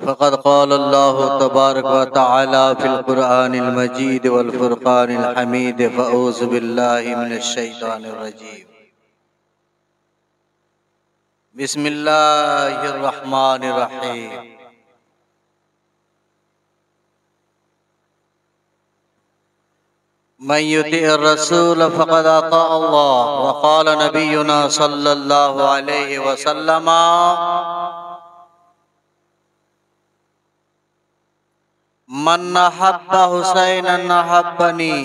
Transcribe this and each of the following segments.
فقد قال الله تبارك وتعالى في القرآن المجيد والفرقان الحميد فأعوذ بالله من الشيطان الرجيم بسم الله الرحمن الرحيم من يطع الرسول فقد أطاع الله وقال نبينا صلى الله عليه وسلم من أحب حسينا أحبني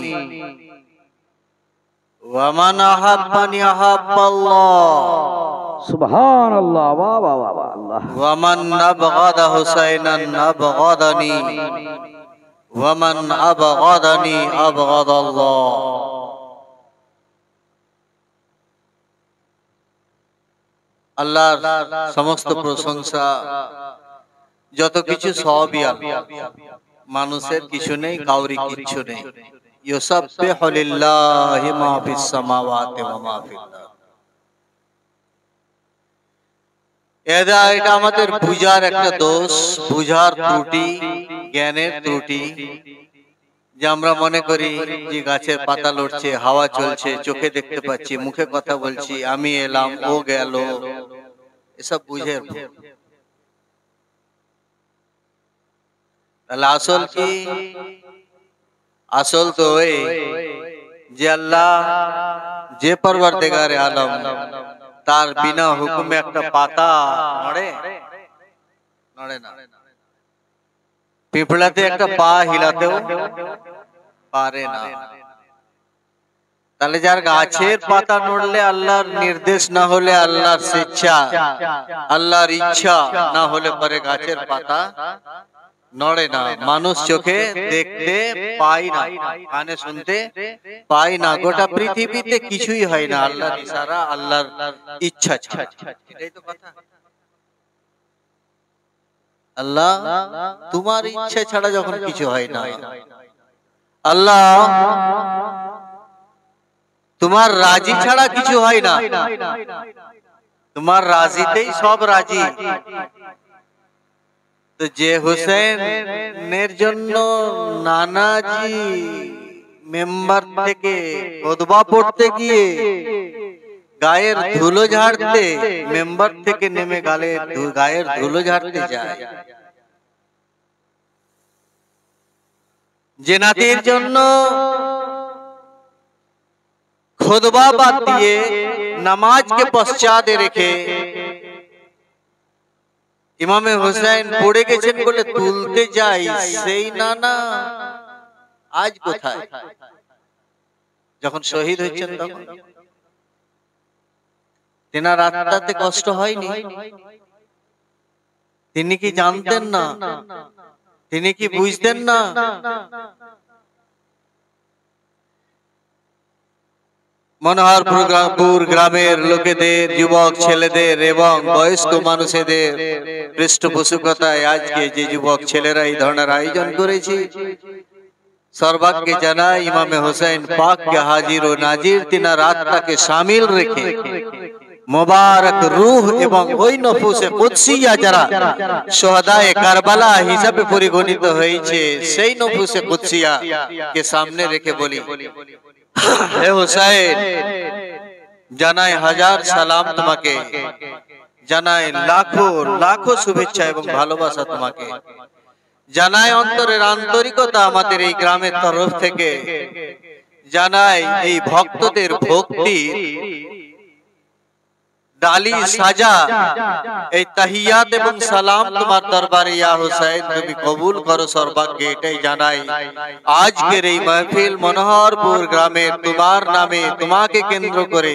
ومن أحبني أحب الله سبحان الله वाह वाह वाह वाह अल्लाह ومن أبغض حسينا أبغضني ومن أبغضني أبغض الله আল্লাহর সমস্ত প্রশংসা যত কিছু সবই আল্লাহ মানুষের কিছু নেই কাউরি কিছু নেই ইউসাব্বিহু লিল্লাহি মা ফিস সামাওয়াতি ওয়া মা ফিল আরদ এটা আমাদের বুঝার একটা দোষ বুঝার ত্রুটি জ্ঞানের ত্রুটি যে আমরা মনে করি যে গাছের পাতা লড়ছে হাওয়া চলছে চোখে দেখতে পাচ্ছি মুখে কথা বলছি আমি এলাম ও গেল এসব বুঝে তাহলে আসল কি আসল তো এই যে আল্লাহ যে পরওয়ারদিগারে আলম তার বিনা হুকুমে একটা পাতা নড়ে নড়ে না পিঁপড়াতে একটা পা হিলাতেও পারে না তাহলে যার গাছের পাতা নড়লে আল্লাহর নির্দেশ না হলে আল্লাহর স্বেচ্ছা আল্লাহর ইচ্ছা না হলে পরে গাছের পাতা নড়ে না মানুষ চোখে দেখতে পায় না কানে শুনতে পায় না গোটা পৃথিবীতে কিছুই হয় না আল্লাহর ইশারা আল্লাহর ইচ্ছা ছাড়া এটাই তো কথা আল্লাহ তোমার ইচ্ছা ছাড়া যখন কিছু হয় না আল্লাহ তোমার রাজি ছাড়া কিছু হয় না তোমার রাজিতেই সব রাজি তো যে হুসেনের জন্য নানাজি মেম্বার থেকে খুতবা পড়তে গিয়ে গায়ের ধুলো ঝাড়তে মেম্বার থেকে নেমে গায়ের ধুলো ঝাড়তে যায় যে নাতির জন্য খুতবা বাদ দিয়ে নামাজকে পশ্চাতে রেখে ইমামে হুসাইন পড়ে গেছেন বলে তুলতে যাই সেই নানা আজ কোথায় যখন শহীদ হচ্ছেন তখন তেনার আত্মাতে কষ্ট হয়নি তিনি কি জানতেন না তিনি কি বুঝতেন না মনোহরপুর গ্রামের লোকেদের যুবক ছেলেদের এবং বয়স্ক মানুষদের পৃষ্ঠপোষকতায় আজকে যে যুবক ছেলেরা এই ধরনের আয়োজন করেছে সর্বাগ্যে জানাই ইমামে হুসাইন পাককে হাজির ও নাজির তিনার আত্মাকে শামিল রেখে মোবারক রূহ এবং ওই নফুসে কুদসিয়া যারা শহদায়ে কারবালা হিসাবে পরিগণিত হয়েছে সেই নফুসে কুদসিয়া কে সামনে রেখে বলি হে হুসাইন জানাই হাজার সালাম তোমাকে জানাই লাখো লাখো শুভেচ্ছা এবং ভালোবাসা তোমাকে জানাই অন্তরের আন্তরিকতা আমাদের এই গ্রামের তরফ থেকে জানাই এই ভক্তদের ভক্তি ডালি সাজা এই তাহিয়াত এবং সালাম তোমার দরবারে ইয়া হুসাইন তুমি কবুল করো সর্বাগ্যে এটাই জানাই আজকের এই মাহফিল মনোহরপুর গ্রামের তোমার নামে তোমাকে কেন্দ্র করে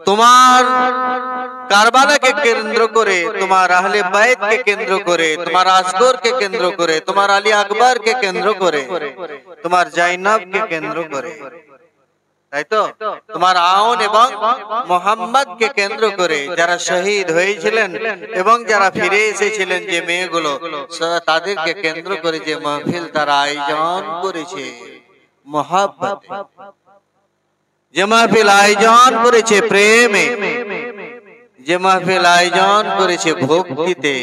তোমার কারবালাকে কেন্দ্র করে তোমার আহলে বাইতকে কেন্দ্র করে তোমার আসগরকে কেন্দ্র করে তোমার আলী আকবরকে কেন্দ্র করে তোমার জাইনাবকে কেন্দ্র করে তাই তো তোমার আউন এবং মোহাম্মদকে কেন্দ্র করে যারা শহীদ হয়েছিলেন এবং যারা ফিরে এসেছিলেন যে মেয়েগুলো তাদেরকে কেন্দ্র করে যে মাহফিল তারা আয়োজন করেছে মোহাব্বত যে মাহফিল আয়োজন করেছে প্রেমে যে মাহফিল আয়োজন করেছে ভক্তিতে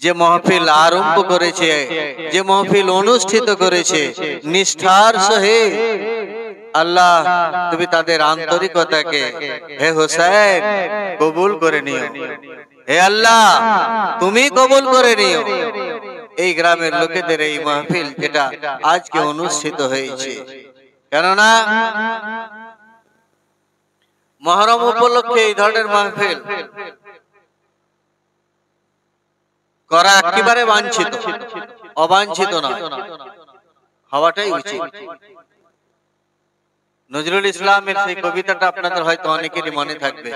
যে মহফিল আরম্ভ করেছে, যে মহফিল অনুষ্ঠিত করেছে নিষ্ঠার সহিত, আল্লাহ তুমি তাদের আন্তরিকতাকে হে হোসেন কবুল করে নিও। হে আল্লাহ তুমি কবুল করে নিও এই গ্রামের লোকেদের এই মাহফিল যেটা আজকে অনুষ্ঠিত হয়েছে। কেননা মহরম উপলক্ষে এই ধরনের মাহফিল করা একেবারে বাঞ্ছিত, অবাঞ্ছিত না, হওয়াটাই উচিত। নজরুল ইসলামের সেই কবিতাটা আপনাদের হয়তো অনেকেরই মনে থাকবে,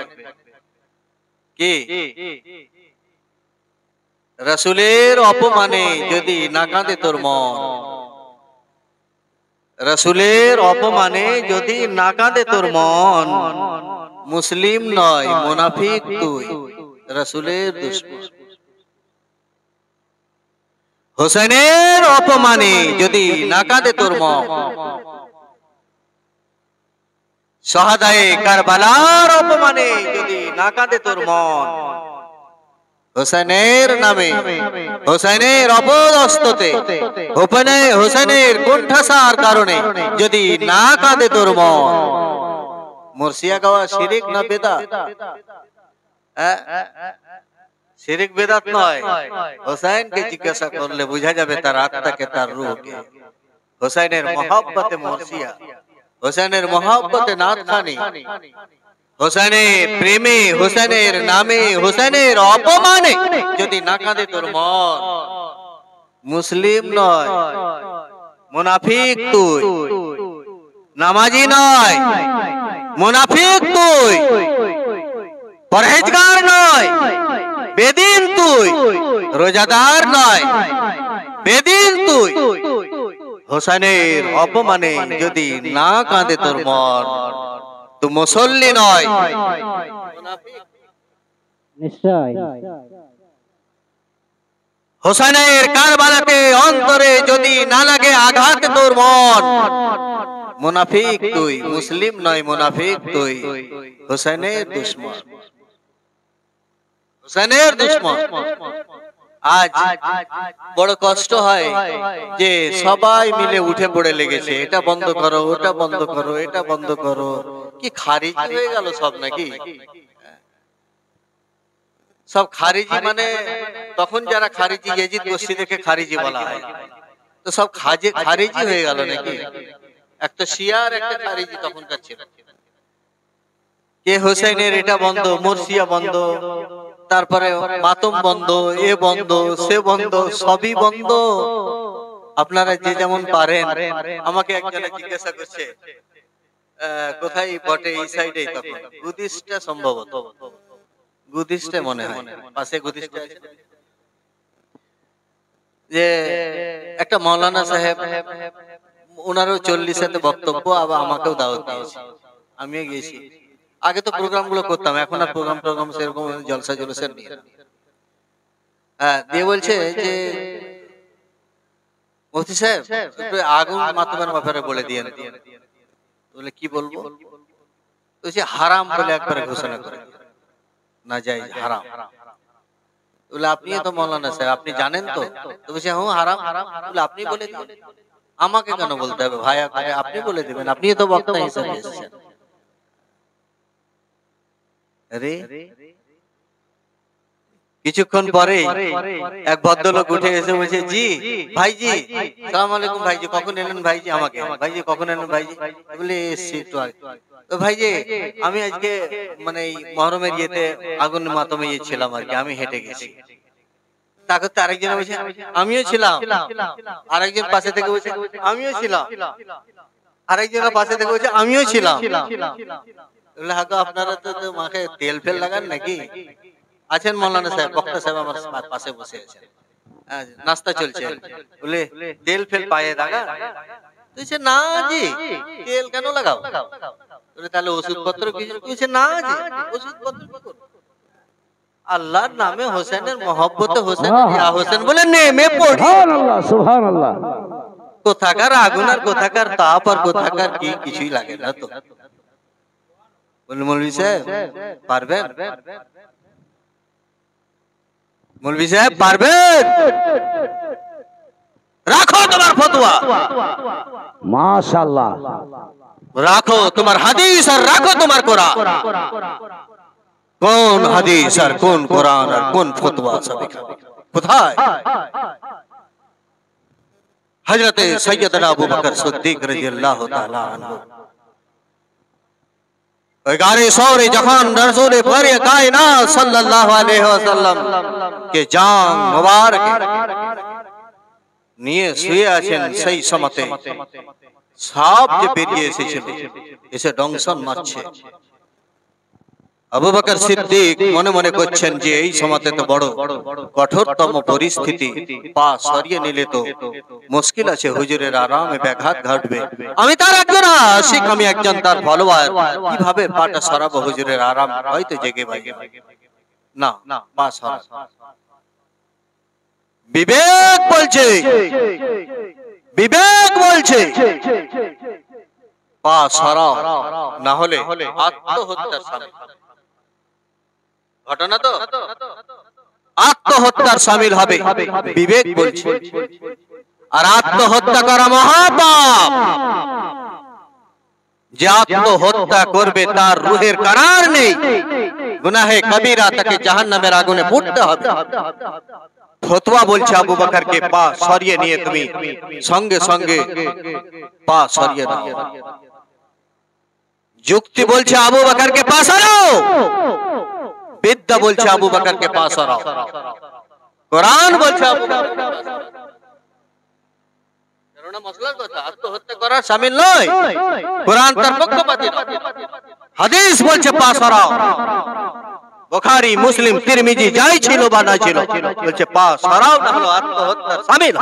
কি রাসূলের অপমানে যদি না কাঁদে তোর মন, রাসূলের অপমানে যদি না কাঁদে তোর মন, মুসলিম নয় মুনাফিক তুই, রাসূলের দুশমন। হোসেনের অপমানে যদি না কাঁদে তোর মন, শাহাদায়ে কারবালার অপমানে যদি না কাঁদে তোর মন, হোসেনের নামে, হোসেনের অপদস্থতে, হোসেনের কোণঠাসার কারণে যদি না কাঁদে তোর মন, মুর্শিয়া গাওয়া শিরিক না বেদাত? শিরিক বেদাত নয়। হোসেনকে জিজ্ঞাসা করলে বোঝা যাবে তার আত্মাকে, তার রূহকে। হোসেনের মহব্বতে মুর্শিয়া, হোসেনের মহব্বতে নাতখানি, হোসেনের প্রেমে, হোসেনের নামে, হোসেনের অপমানে যদি না কাঁদে তোর মন, মুসলিম নয় মুনাফিক তুই, নামাজি নয় মুনাফিক তুই, পরহেজগার নয় বেদিন তুই, রোজাদার নয় বেদিন তুই। হোসেনের অপমানে যদি না কাঁদে তোর মন, তুই মুসল্লি নয় নিশ্চয়। হোসেনের কারবালাতে অন্তরে যদি না লাগে আঘাত তোর মন, মুনাফিক তুই, মুসলিম নয় মুনাফিক তুই, হোসেনের দুশমন, হোসেনের দুশমন। আজ বড় কষ্ট হয় যে সবাই মিলে উঠে পড়ে লেগেছে, এটা বন্ধ করো, ওটা বন্ধ করো, এটা বন্ধ করো। কি খারিজি হয়ে গেল সব নাকি? সব খারিজি মানে তখন যারা খারিজি, ইয়াজিদ গোষ্ঠীদেরকে খারিজি বলা হয়, তো সব খারিজি হয়ে গেল নাকি? একটা শিয়ার একটা খারিজি তখনকার ছিল। কে হোসেনের এটা বন্ধ, মুর্শিয়া বন্ধ, তারপরে মাতম বন্ধ, এ বন্ধ, সে বন্ধ, সবই বন্ধ। আপনারা যে যেমন পারেন। আমাকে একজনে জিজ্ঞাসা করছে কোথায় বটে, এই সাইডে, তখন গুদিসটা সম্ভবত, গুদিসটা মনে হয়, পাশে গুদিসটা আছে, যে একটা মাওলানা সাহেব, ওনারও 40-এতে বক্তব্য, আবার আমাকেও দাওয়াত দিয়েছে, আমিও গেছি। আগে তো প্রোগ্রাম গুলো করতাম, এখন আর প্রোগ্রাম সেরকম জলসা জলসা নেই। দিয়ে বলছে যে মুফতি সাহেব আগুন মাতমের ব্যাপারে বলে দিয়েন। বলে কি বলবো? বলছে হারাম বলে একবার ঘোষণা করে, না যাই হারাম। বলে আপনি তো মৌলানা সাহেব, আপনি জানেন তো? বলছে হ্যাঁ হারাম। বলে আপনি বলে দিন, আমাকে কেন বলতে হবে ভাই? আপনি বলে দিবেন, আপনি তো বক্তা হিসেবে এসেছেন। কিছুক্ষণ পরে এক ভদ্রলোক উঠে এসে বলছে জি ভাইজি, সালাম আলাইকুম ভাইজি, কখন এলেন ভাইজি? আমাকে ভাইজি কখন এলেন ভাইজি? বলে এসছি একটু আগে। তো ভাইজি আমি আজকে মানে এই মহরমের ইয়েতে আগুন মাতমে ছিলাম আর কি, আমি হেঁটে গেছি। তারপর আরেকজন বলছে আমিও ছিলাম, আরেকজন পাশে থেকে বলছে আমিও ছিলাম, আরেকজনের পাশে থেকে বলছে আমিও ছিলাম। আপনারা তো মাকে তেল ফেল লাগান নাকি? আছেন মৌলানা সাহেব, বক্তা সাহেব আমার পাশে বসে আছেন, নাস্তা চলছে। বলে তেল ফেল পায়ে লাগা? তুইছে না জি, তেল কেন লাগাও? তাহলে ওষুধপত্র কিছু? না জি, ওষুধপত্র আল্লাহর নামে হোসেনের মহব্বতে হোসেন ইয়া হোসেন বলে নেমে পড়ি। সুবহানাল্লাহ সুবহানাল্লাহ। কোথাকার আগুন আর কোথাকার তাপ আর কোথাকার কি কিছুই লাগে না। তো বলে মৌলভী সাহেব পারবেন? মৌলভী সাহেব পারবেন? রাখো তোমার ফতোয়া, মাশাআল্লাহ, রাখো তোমার হাদিস আর রাখো তোমার কোরআন। কোন হাদিস আর কোন কোরআন আর কোন ফতোয়া সব কোথায়? হযরত সৈয়দনা আবু বকর সিদ্দিক রাদিয়াল্লাহু তাআলা আনহু ওই গারে সওরে যখন রাসূল পারে কায়নাত সাল্লাল্লাহু আলাইহি ওয়াসাল্লাম কে জান মুবারক নিয়ে শুয়ে আছেন, সেই সময়তে সাপ যে বেরিয়ে এসেছিল এসে ডংশন মারছে। আবু বকর সিদ্দিক মনে মনে করছেন যে এই সময়তে তো বড় কঠোরতম পরিস্থিতি, পা সরিয়ে নিলে তো মুশকিল আছে, হুজুরের আরামে ব্যাঘাত ঘটবে। আমি তার একজন আশিক, আমি একজন তার ফলোয়ার, কিভাবে পাটা সরাবো হুজুরের আরাম হয়তো জেগে ভাই না, পা সরা। বিবেক বলছে, বিবেক বলছে পা সরাও, না হলে আত্মহত্যার সামিল। ঘটনা তো আত্মহত্যার সামিল হবে, বিবেক বলছে। আর আত্মহত্যা করা মহাপাপ। যে আত্মহত্যা করবে তার রূহের করার নেই, গুনাহে কবিরা, তাকে জাহান্নামের আগুনে পুড়তে হবে। ফতোয়া বলছে আবু বকরকে পা সরিয়ে নিয়ে তুমি সঙ্গে সঙ্গে পা সরিয়ে দাও। যুক্তি বলছে আবু বকরকে পা সরাও, বিদ্যা বলছে আবু বকরকে পা সরাও, কোরআন বলছে আবু বকরকে পা সরাও। কারণ মসলার কথা আত্মহত্যা করার শামিল নয়, কোরআন তার পক্ষপাতী নয়। হাদিস বলছে পা সরাও, বুখারী মুসলিম তিরমিজি যাই ছিল বা না ছিল বলছে পা সরাও, না হলো আত্মহত্যার শামিল।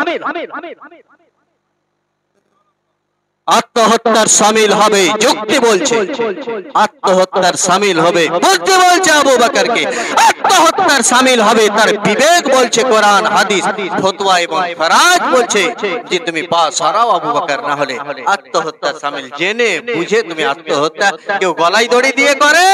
আত্মহত্যার শামিল হবে, যুক্তি বলছে আত্মহত্যার শামিল হবে, বুদ্ধি বলছে আবু বকরকে আত্মহত্যার শামিল হবে, তার বিবেক বলছে কোরআন হাদিস ফতোয়া এবং ফরাজ বলছে যে তুমি পা সরাও আবু বকর, না হলে আত্মহত্যার শামিল। জেনে বুঝে তুমি আত্মহত্যা, কেউ গলায় দড়ি দিয়ে করে,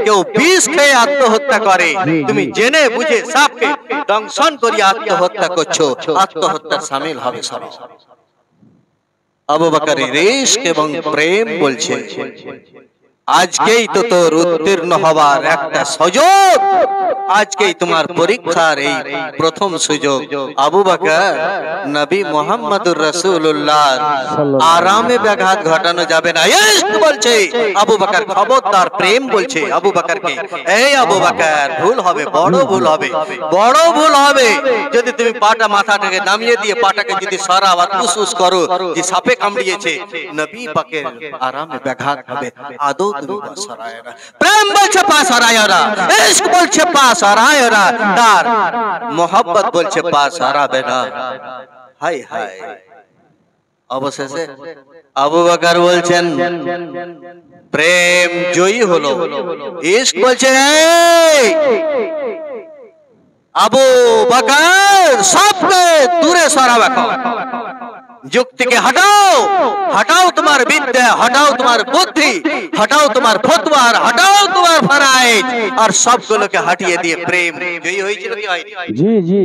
কেউ বিষ খেয়ে আত্মহত্যা করে, তুমি জেনে বুঝে সাপকে দংশন করিয়ে আত্মহত্যা করছো, আত্মহত্যার শামিল হবে সবাই। আবু বকরের ইশক এবং প্রেম বলছে আজকেই তো তোর উত্তীর্ণ হবার একটা সুযোগ, আজকেই তোমার পরীক্ষার এই প্রথম সুযোগ। আবু বকর নবী মুহাম্মদুর রাসূলুল্লাহ আরামে ব্যাঘাত ঘটানো যাবে না। ইশক বলছে আবু বকর খবরদার, প্রেম বলছে আবু বকরকে এই আবু বকর ভুল হবে, বড় ভুল হবে, বড় ভুল হবে যদি তুমি পাটা মাথাটাকে নামিয়ে দিয়ে পাটাকে যদি সরাও আর উস করো যে সাপে কামড়িয়েছে, নবী পাকের আরামে ব্যাঘাত হবে। আদৌ তুমি পা সরায় না, প্রেম বলছে পা সরায় না, ইশক বলছে পা সরায় না, তার মোহাব্বত বলছে পা সরাবে না। হায় হায়। অবশেষে আবু বকর বলছেন প্রেম জয়ী হলো, ইশক বলছে আবু বকর সবকে দূরে সরাও, এখন যুক্তিকে হটাও, হটাও তোমার বিদ্যা, হটাও তোমার বুদ্ধি, হটাও তোমার ফতোয়া, হটাও তোমার ফরায়েজ, আর সবগুলোকে হটিয়ে দিয়ে প্রেম জয়ী হয়েছিল কি হয়নি? জি জি,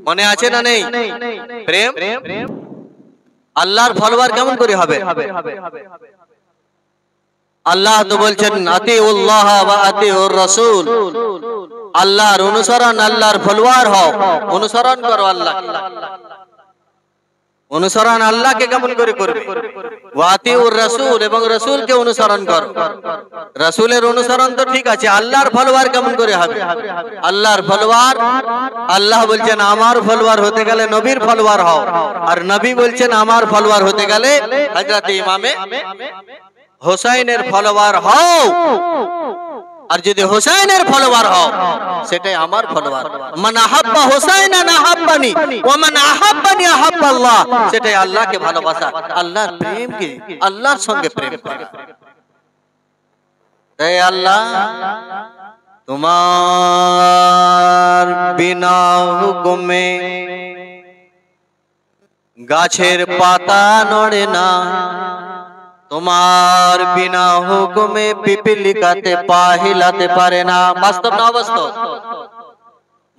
মনে আছে না নেই? প্রেম আল্লাহর ফলোয়ার কেমন করে হবে? আল্লাহ তো বলছেন আতিউল্লাহ ওয়া আতিউর রাসূল, আল্লাহর অনুসরণ, আল্লাহর ফলোয়ার হও, অনুসরণ করো আল্লাহ। অনুসরণ আল্লাহকে কেমন করে করবে? ওয়াতিউর রাসূল, এবং রাসূলকে অনুসরণ করো। রাসূলের অনুসরণ তো ঠিক আছে, আল্লাহর ফলোয়ার কেমন করে হবে? আল্লাহর ফলোয়ার, আল্লাহ বলছেন আমার ফলোয়ার হতে গেলে নবীর ফলোয়ার হও, আর নবী বলছেন আমার ফলোয়ার হতে গেলে হযরত ইমামে হোসাইনের ফলোয়ার হও। আর যদি হোসাইনের ফলোয়ার হও সেটাই আমার ফলোয়ার। মান আহাব্বা হুসাইনান আহাব্বানি ওয়া মান আহাব্বানি আহাব্বাল্লাহ, সেটাই আল্লাহকে ভালোবাসা, আল্লাহর প্রেম কি আল্লাহর সঙ্গে প্রেম করা। তাই আল্লাহ তোমার বিনা হুকুমে গাছের পাতা নড়ে না, তোমার বিনা হুকুমে পিপিলিকাতে পা হিলাতে পারে না। বাস্তব না অবাস্তব?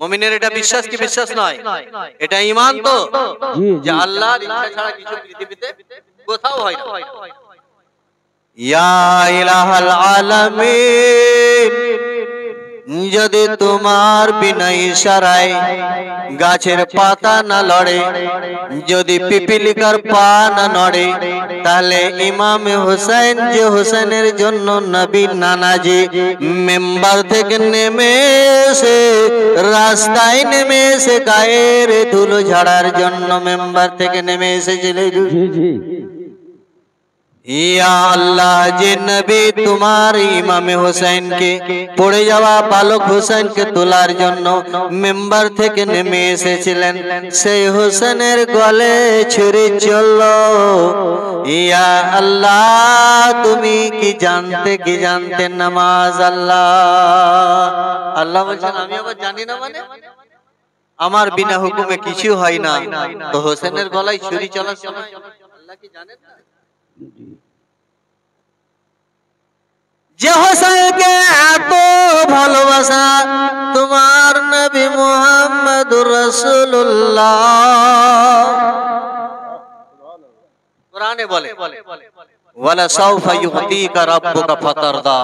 মুমিনের এটা বিশ্বাস কি বিশ্বাস নয়? এটা ঈমান তো, জি যে জি আল্লাহর ইচ্ছা ছাড়া কিছু পৃথিবীতে কোথাও হয় না। ইয়া ইলাহাল আলামিন, যদি তোমার বিনা ইশারায় গাছের পাতা না লড়ে, যদি পিপিলিকার পা না নড়ে, তাহলে ইমাম হুসাইন যে হুসাইনের জন্য নবী নানাজি মেম্বার থেকে নেমে এসে রাস্তায় নেমে এসে গায়ের ধুলো ঝাড়ার জন্য মেম্বার থেকে নেমে এসেছিলেন। জি জি ইয়া আল্লাহ, যে নবী তোমার ইমামে হোসেনকে পড়ে যাওয়া বালক হোসেনকে তোলার জন্য মেম্বার থেকে নেমে এসেছিলেন, সেই হোসেনের গলে ছুরি চলল। ইয়া আল্লাহ, তুমি কি জানতে নামাজ আল্লাহ। আল্লাহ বলছেন আমি আবার জানি না, মানে আমার বিনা হুকুমে কিছু হয় না। তো হোসেনের গলায় ছুরি চলার সময় আল্লাহ কি জানেন না? যে হোসেনকে এত ভালোবাসা তোমার নবী মুহাম্মদুর রাসূলুল্লাহ কোরআনে বলে, ওয়ালা সাউফা ইউতিকা রাব্বুকা ফাতারদা।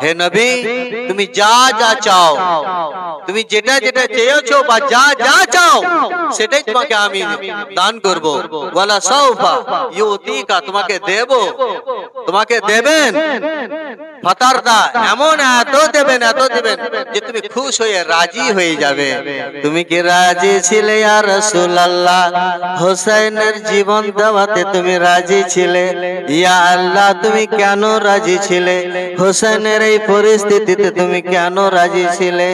হে নবী, তুমি যা যা চাও, তুমি যেটা যেটা চেয়েছো বা যা যা চাও সেটাই তোমাকে আমি দান করব। ওয়ালা সাউফা ইউতিকা, তোমাকে দেব, তোমাকে দেবেন। ফাতারদা, এমন এত দেবেন যে তুমি খুশ হয়ে রাজি হয়ে যাবে। তুমি কি রাজি ছিলে ইয়া রাসূলুল্লাহ? হোসেনের জীবন দেওয়াতে তুমি রাজি ছিলে? ইয়া আল্লাহ, তুমি কেন রাজি ছিলে? হোসেনের এই পরিস্থিতিতে তুমি কেন রাজি ছিলে?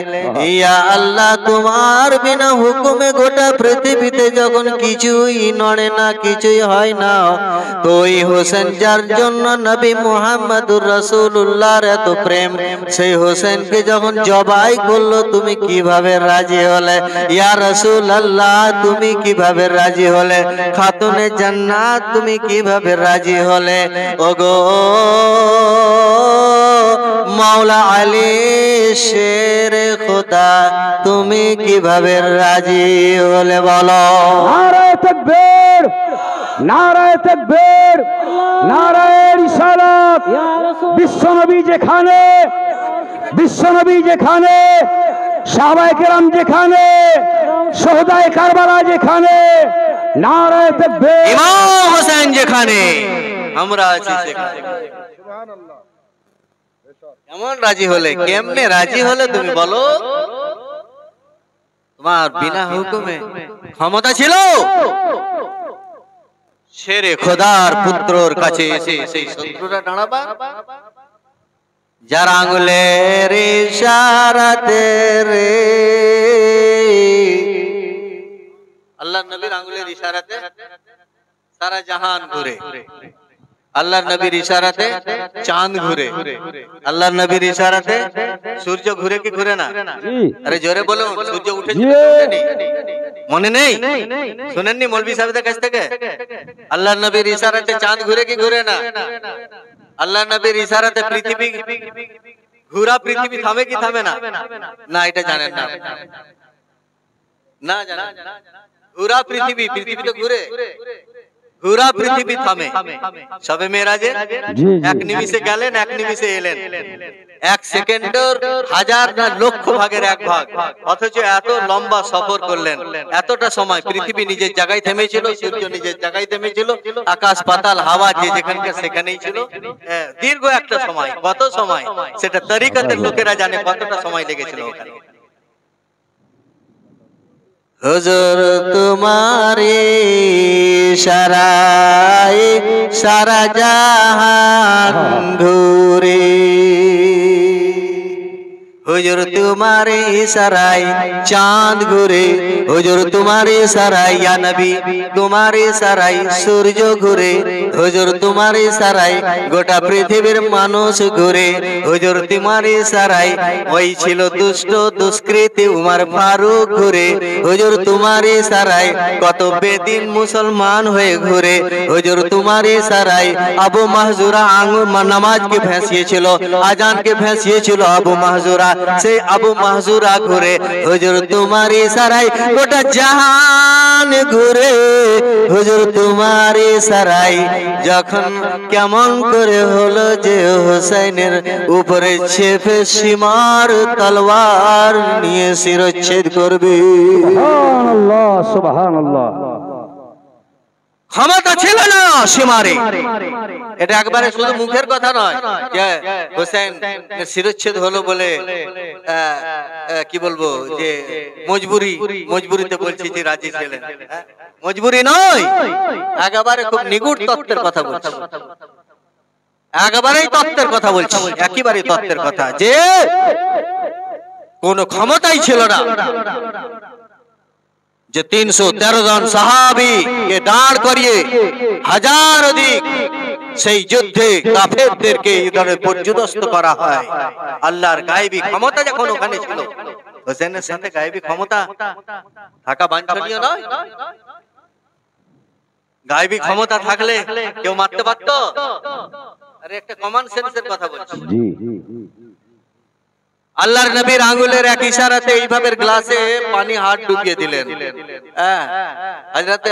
ইয়া আল্লাহ, তোমার বিনা হুকুমে গোটা পৃথিবীতে যখন কিছুই নড়ে না, কিছুই হয় না, তো এই হোসেন যার জন্য নবী মুহাম্মদুর রাসূলুল্লাহর এত প্রেম, সেই হোসেনকে যখন জবাই করলো তুমি কিভাবে রাজি হলে? ইয়া রাসূলুল্লাহ, তুমি কিভাবে রাজি হলে? খাতুনে জান্নাত, তুমি কিভাবে রাজি হলে? ওগো মাওলা আলী শেরে খোদা, তুমি কিভাবে রাজি হলে বলো? নারায়ে তাকবীর, নারায়ে তাকবীর, নারায়ে রিসালাত। বিশ্বনবী যেখানে, সাহাবায়ে কেরাম যেখানে, শহীদায়ে কারবালা যেখানে, নারায়ে তাকবীর, ইমাম হোসেন যেখানে, আমরা আছি সেখানে। কেমন রাজি হলে? কেমনে রাজি হলে তুমি বলো? তোমার বিনা হুকুমে ক্ষমতা ছিল শেরে খোদার পুত্রর কাছে এসে সেই শত্রুরা দাঁড়াবা, যার আঙ্গুলের ইশারাতে রে, আল্লাহর নবীর আঙ্গুলের ইশারাতে সারা জাহান ঘুরে, আল্লাহর নবীর ইশারাতে চাঁদ ঘুরে, আল্লাহর নবীর ইশারাতে সূর্য ঘুরে কি ঘুরে না? আরে জোরে বলুন, সূর্য উঠেছে মনে নেই? শুনেননি মৌলভী সাহেবদের কাছ থেকে? আল্লাহর নবীর ইশারাতে চাঁদ ঘুরে কি ঘুরে না? আল্লাহর নবীর ইশারাতে পৃথিবী ঘুরা, পৃথিবী থামে কি থামে না? না, এটা জানেন না, না জানেন? ঘুরা পৃথিবী, পৃথিবী তো ঘুরে, ঘুরা পৃথিবী থামে। সবে মেরাজে এক নিমিষে গেলেন, এক নিমিষে এলেন, এক সেকেন্ডের হাজার না লক্ষ ভাগের এক ভাগ, অথচ এত লম্বা সফর করলেন। এতটা সময় পৃথিবী নিজের জায়গায় থেমেছিল, সূর্য নিজের জায়গায় থেমেছিল, আকাশ পাতাল হাওয়া যে যেখানকার সেখানেই ছিল। দীর্ঘ একটা সময়, কত সময় সেটা তরিকতের লোকেরা জানে কতটা সময় লেগেছিল ওখানে। হুজুর তোমার ইশারায় সারা জাহান ঘুরে, হুজুর তোমার ইশারায় চাঁদ ঘুরে, হুজুর তোমার ইশারায় ইয়া নবী তোমার ইশারায় সূর্য ঘুরে, হুজুর তোমার ইশারায় গোটা পৃথিবীর মানুষ ঘুরে, হুজুর তোমার ইশারায় ওই ছিল দুষ্ট দুষ্কৃতী উমর ফারুক ঘুরে, হুজুর তোমার ইশারায় কত বেদিন মুসলমান হয়ে ঘুরে, হুজুর তোমার ইশারায় আবু মাহজুরা নামাজকে ভেসিয়েছিল, আজানকে ভেসিয়েছিল আবু মাহজুরা, সে আবু মাহজুরা ঘুরে হুজুর তোমার ইশারায় গোটা জাহান ঘুরে হুজুর তোমার ইশারায় যখন কেমন করে হলো যে হুসাইনের উপরে চেপে সীমার তলোয়ার নিয়ে শিরচ্ছেদ করবে। সুবহানাল্লাহ সুবহানাল্লাহ। ক্ষমতা ছিল না সীমারে। এটা একবারে শুধু মুখের কথা নয় যে হোসেন শিরচ্ছেদ হলো বলে কি বলবো যে মজবুরিতে বলছি যে রাজি ছিলেন, মজবুরি নয়, একেবারে খুব নিগুড় তত্ত্বের কথা বলছি, একেবারেই তত্ত্বের কথা বলছি, একেবারেই তত্ত্বের কথা যে কোন ক্ষমতাই ছিল না যে 313 জন সাহাবীকে দাঁড় করিয়ে হাজার অধিক সেই যুদ্ধে কাফেরদেরকে ইদারে পর্যুদস্ত করা হয়। আল্লাহর গায়েবী ক্ষমতা যখন ওখানে ছিল, হোসেনের সাথে গায়েবী ক্ষমতা থাকা বাঞ্ছনীয় নয়? গায়েবী ক্ষমতা থাকলে কেউ মারতে পারত? আরে একটা কমন সেন্সের কথা বলছি। জি আল্লাহর নবীর আঙ্গুলের এক ইশারাতে এইভাবে গ্লাসে পানি হাত ডুবিয়ে দিলেন। হযরত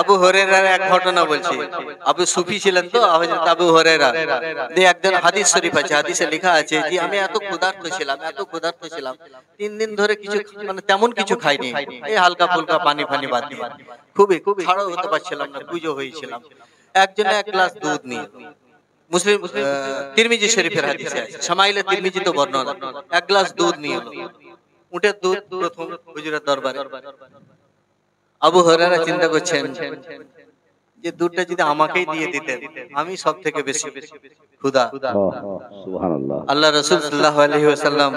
আবু হুরায়রার এক ঘটনা বলছি। আবু সুফি ছিলেন তো হযরত আবু হুরায়রা। একদিন হাদিস শরীফ আছে, হাদিসে লেখা আছে যে আমি এত ক্ষুধার্ত ছিলাম 3 দিন ধরে কিছু মানে তেমন কিছু খাইনি, এই হালকা ফুলকা পানি বাদ দিয়ে খুবই খাড়া হতে পারছিলাম না, পুজো হয়েছিলাম। একজন এক গ্লাস দুধ নিয়ে, মুসলিম তিরমিজি শরীফের হাদিসে আছে, শামাইলে তিরমিজিতে বর্ণনা, এক গ্লাস দুধ নিয়ে এলো, উটের দুধ, প্রথম হুজুরের দরবারে। আবু হুরায়রা চিন্তা করছেন যে দুধটা যদি আমাকেই দিয়ে দিতেন, আমি সব থেকে বেশি ক্ষুধা। সুবহানাল্লাহ। আল্লাহ রাসূল সাল্লাল্লাহু আলাইহি ওয়াসাল্লাম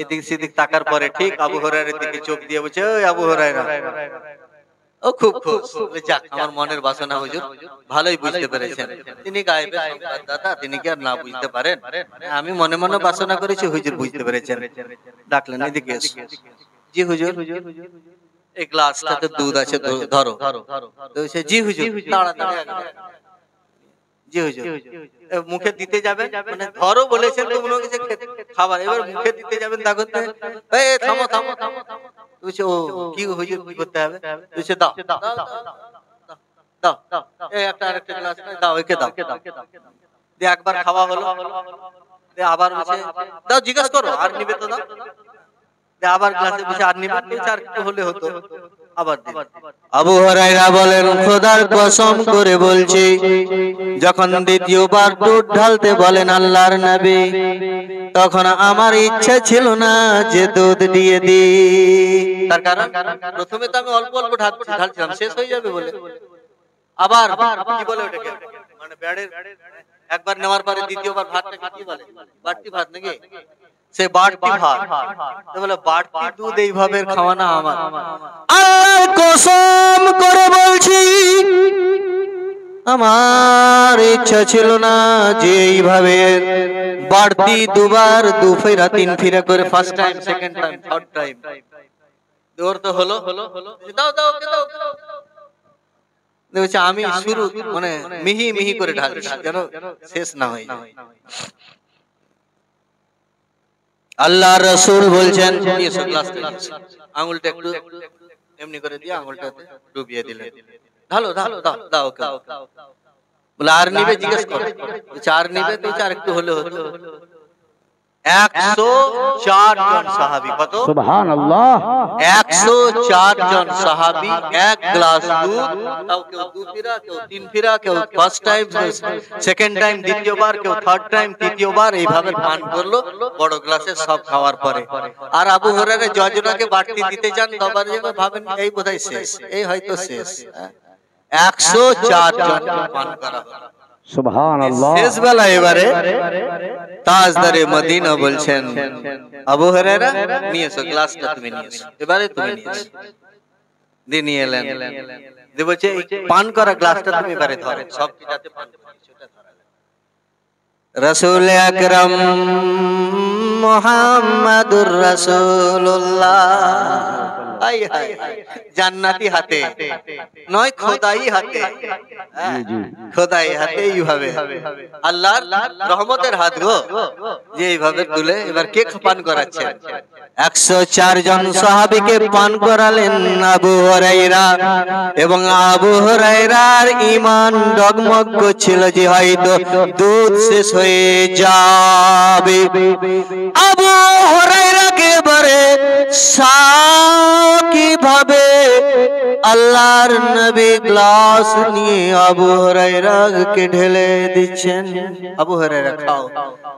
এদিক সেদিক তাকার পরে ঠিক আবু হুরায়রার দিকে চোখ দিয়ে বলছে, ওই আবু হুরায়রা, ও খুব খুশ, যাক আমার মনের বাসনা হুজুর ভালোই বুঝতে পেরেছেন, তিনি গায়েবের সংবাদদাতা, তিনি কি আর না বুঝতে পারেন? আমি মনে মনে বাসনা করেছি, হুজুর বুঝতে পেরেছেন। ডাকলেন, এদিকে এসো। জি হুজুর, এই গ্লাসটাতে দুধ আছে, ধরো। তো সে জি হুজুর, তাড়াতাড়ি জি হুজুর, মুখে দিতে যাবেন, মানে ধরো বলেছেন তো মনে হচ্ছে খাবার, এবার মুখে দিতে যাবেন তা করতে, এই থামো। তুইছে ও কি হুজুর কি করতে হবে? তুইছে দাও এই একটা আরেকটা গ্লাস দাও, একে দাও। দিয়ে একবার খাওয়া হলো, দিয়ে আবার বলছে দাও, জিজ্ঞাসা করো আর নিবে তো দাও। দিয়ে আবার গ্লাসে বসে আর নিবে, আর একটু হলে হতো, আবার দিবে। আবু হুরায়রা বলেন, খোদার কসম করে বলছি, যখন দ্বিতীয়বার দুধ ঢালতে বলেন আল্লাহর নবী, তখন আমার ইচ্ছা ছিল না যে দুধ দিয়ে দিই। তার কারণ প্রথমে তো আমি অল্প অল্প ঢালছিলাম, শেষ হয়ে যাবে বলে। আবার কি বলে ওটাকে, মানে ব্যাড়ের একবার নেওয়ার পরে দ্বিতীয়বার ভাতটাকে কি বলে, বাড়তি ভাত নাকি, সে বাড়তি ভাত, বলে বাড়তি দুধ এইভাবে খাওয়ানো আমার। আল্লাহর কসম করে বলছি, আমার ইচ্ছা ছিল না যে এইভাবে বাড়তি দুবার, দু ফেরা তিন ফেরা করে, first time, second time, third time ওর তো হলো, দাও। দেখছি আমি শুরু মানে মিহি করে ঢালছি যেন শেষ না হয়। আল্লাহ রাসূল বলছেন, আঙুলটা একটু এমনি করে দিয়ে আঙুলটাতে ডুবিয়ে দিলেন, দাও। বলে আর নিবে, জিজ্ঞেস করো, চার নিবে, তো চার একটু হলে হতো। 104 জন সাহাবী, কত? সুবহানাল্লাহ। 104 জন সাহাবী এক গ্লাস দুধ, তাও কেউ দু ফিরা, কেউ তিন ফিরা, কেউ ফার্স্ট টাইম, সেকেন্ড টাইম, দ্বিতীয়বার, কেউ থার্ড টাইম, তৃতীয়বার, এইভাবে পান করলো বড় গ্লাসে সব খাওয়ার পরে। আর আবু হুরায়রা যজনাকে বাড়তি দিতে চান, তবার যেভাবে ভাবেন এই বোধহয় শেষ, এই হয়তো শেষ। 104 জন পান করা হলো। সুবহানাল্লাহ। শেষ বেলা এবারে তাজদারে মদিনা বলছেন, আবু হুরায়রা নিয়ে এসো গ্লাসটা, তুমি নিয়ে এসো, এবারে তুমি নিয়ে এসো। দিয়ে নিয়ে এলেন, দিয়ে বলছে পান করা গ্লাসটা তুমি এবারে ধরো, সব যাতে পান করে কিছুটা ধরা যায়। রসুল আকরম মুহাম্মাদুর রাসূলুল্লাহ। জান্নাতি হাতে নয়, খোদাই হাতে। খোদাই হাতে এইভাবে আল্লাহর রহমতের হাত গো, যে এইভাবে তুলে এবার কে পান করাচ্ছে? 104 জন সাহাবীকে পান করালেন আবু হুরায়রা। এবং আবু হুরায়রার ঈমান ডগমগ করছিল যে হয়তো দুধ শেষ হয়ে যাবে। আবু হুরায়রাকে এবারে কিভাবে আল্লাহর নবী গ্লাস নিয়ে আবু হুরায়রাকে ঢেলে দিচ্ছেন। আবু হুরায়রা খাও,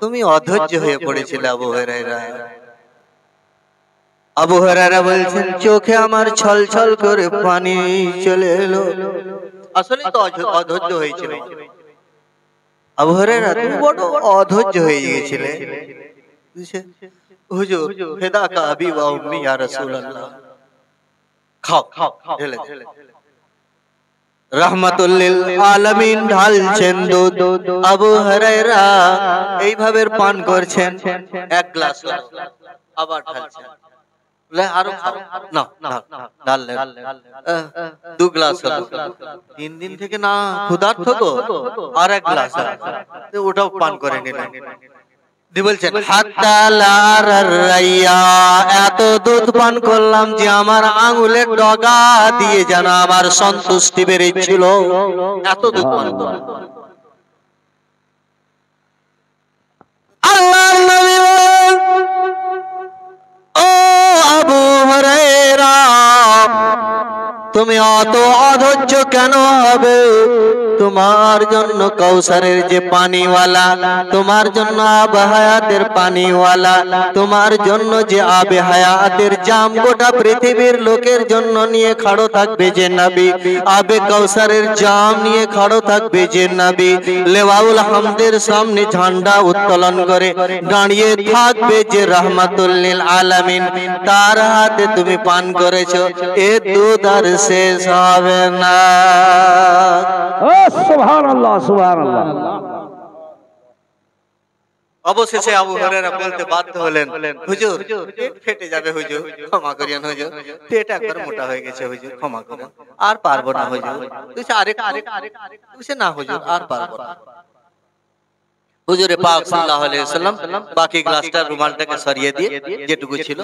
তুমি অধৈর্য হয়ে পড়েছিলে আবু হুরায়রা। আবু হুরায়রা বলছেন চোখে আমার ছলছল করে পানি চলে এলো। আসলে তো অধৈর্য হয়েছিল। আবু হুরায়রা তুমি বড় অধৈর্য হয়ে গিয়েছিলে। হুজুর ফিদাকা আবি ওয়া উম্মি ইয়া রাসূলুল্লাহ, খাও ঢেলে রাহমাতুল লিল আলামিন ঢালছেন দুধ। আবু হুরায়রা এইভাবে পান করছেন। এক গ্লাস আবার ঢালছেন, আরো খাও, না ঢাললেন। 2 গ্লাস হলো। 3 দিন থেকে না ক্ষুধার্ত গো, আর এক গ্লাস ওটাও পান করে নিলেন। বলছেন হাত্তা লারাইয়া, এত দুধ পান করলাম যে আমার আঙ্গুলের ডগা দিয়ে যেন আমার সন্তুষ্টি বেড়েছিল। এত দুধ পান করলাম। আল্লাহর নবী বলেন ও আবু হুরায়রা, তুমি অত অধৈর্য কেন হবে? তোমার জন্য কাউসারের যে পানিওয়ালা, তোমার জন্য আবে হায়াতের পানিওয়ালা, তোমার জন্য যে আবে হায়াতের জাম গোটা পৃথিবীর লোকের জন্য নিয়ে খাড়ো থাকবে যে নবী, আবে কাউসারের জাম নিয়ে খাড়ো থাকবে যে নবী, লেওয়াউল হামদের সামনে ঝান্ডা উত্তোলন করে দাঁড়িয়ে থাকবে যে রাহমাতুল লিল আলামিন, তার হাতে তুমি পান করেছো। এ দুধ আর শেষ হবে না। সুবহানাল্লাহ সুবহানাল্লাহ। অবশেষে আবু হুরায়রা বলতে বাধ্য হলেন হুজুর পেট ফেটে যাবে হুজুর, ক্ষমা করিয়েন হুজুর, পেট একবার মোটা হয়ে গেছে হুজুর, ক্ষমা করুন, আর পারবো না হুজুর। আরেক না হুজুর, আর পারবো না। হুজুরে পাক সাল্লাল্লাহু আলাইহি ওয়াসাল্লাম বাকি গ্লাসটার রুমালটাকে সরিয়ে দিয়ে যেটুকু ছিল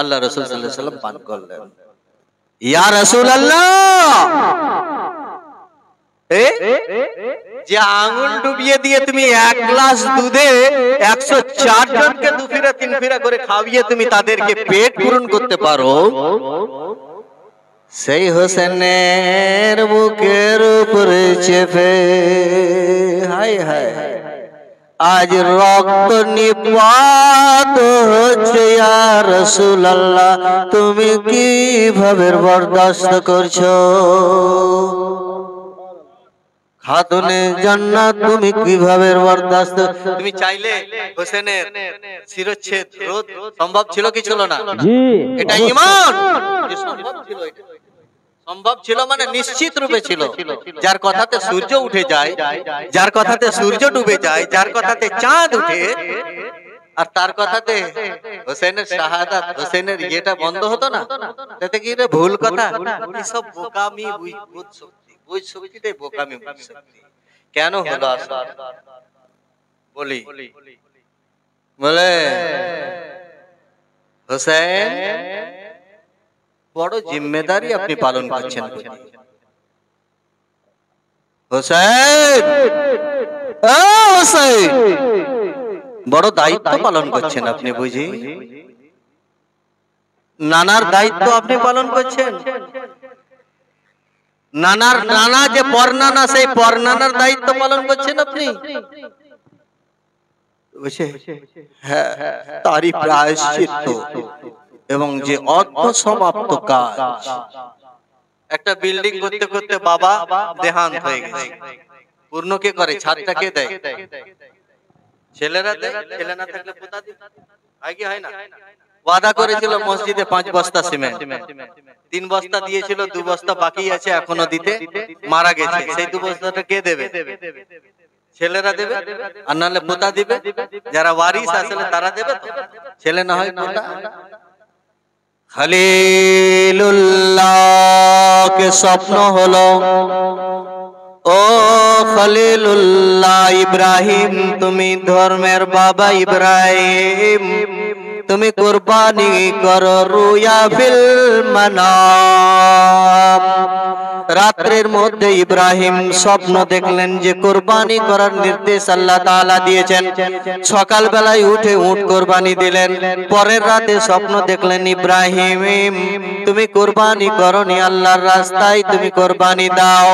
আল্লাহ রাসূল সাল্লাল্লাহু আলাইহি ওয়াসাল্লাম পান করলেন। ইয়া রাসূলুল্লাহ, যে আঙ্গুল ডুবিয়ে দিয়ে তুমি 1 গ্লাস দুধে 104 জনকে 2 ফিরা 3 ফিরা করে খাওয়িয়ে তুমি তাদেরকে পেট পূরণ করতে পারো, সেই হোসেনের বুকের উপরে চেপে হায় হায় আজ রক্ত নিপাত হচ্ছে। ইয়া রাসূলুল্লাহ, তুমি কিভাবে বরদাস্ত করছো? খাতুনে জান্নাত, তুমি কিভাবে বরদাস্ত? তুমি চাইলে হোসেনের শিরচ্ছেদ রোধ সম্ভব ছিল কি ছিল না? জি, এটা ঈমান সম্ভব ছিল। এটা সম্ভব ছিল মানে নিশ্চিত রূপে ছিল। যার কথাতে সূর্য উঠে যায়, যার কথাতে সূর্য ডুবে যায়, যার কথাতে চাঁদ উঠে, আর তার কথাতে হোসেনের শাহাদাত, হোসেনের ইয়েটা বন্ধ হতো না। তাতে কি রে ভুল কথা? সব বোকামি বুঝ শক্তিটাই বোকামি বুঝ শক্তি। কেন হলো বলি বলে হোসেন বড় জিম্মেদারি আপনি পালন করছেন। হোসেন হোসেন বড় দায়িত্ব পালন করছেন আপনি, বুঝি নানার দায়িত্ব আপনি পালন করছেন। নানার নানা যে পরনানা, সেই পরনানার দায়িত্ব পালন করছেন আপনি। হ্যাঁ, তারই প্রায়শ্চিত্ত এবং যে অর্ধ সমাপ্ত কাজ। একটা বিল্ডিং করতে করতে বাবা দেহান্ত হয়ে গেছে, পূর্ণ কে করে? ছাদটা কে দেয়? ছেলেরা দেয়। ছেলে না থাকলে পোতা দিই হয় কি হয় না? ওয়াদা করেছিল মসজিদে 5 বস্তা সিমেন্ট, 3 বস্তা দিয়েছিল, 2 বস্তা বাকি আছে এখনো দিতে, মারা গেছে। সেই 2 বস্তাটা কে দেবে? ছেলেরা দেবে আর নাহলে পোতা দিবে, যারা ওয়ারিস আসলে তারা দেবে তো, ছেলে না হয় পোতা। খলিলুল্লাহকে স্বপ্ন হলো, ও খলিলুল্লাহ ইব্রাহিম, তুমি ধর্মের বাবা ইব্রাহিম, তুমি কুরবানি করো রুয়া ফিল মানাম। রাত্রের মধ্যে ইব্রাহিম স্বপ্ন দেখলেন যে কুরবানি করার নির্দেশ আল্লাহ তাআলা দিয়েছেন। সকাল বেলায় উঠে উট কুরবানি দিলেন। পরের রাতে স্বপ্ন দেখলেন ইব্রাহিম, তুমি কুরবানি করনি, আল্লাহর রাস্তায় তুমি কুরবানি দাও।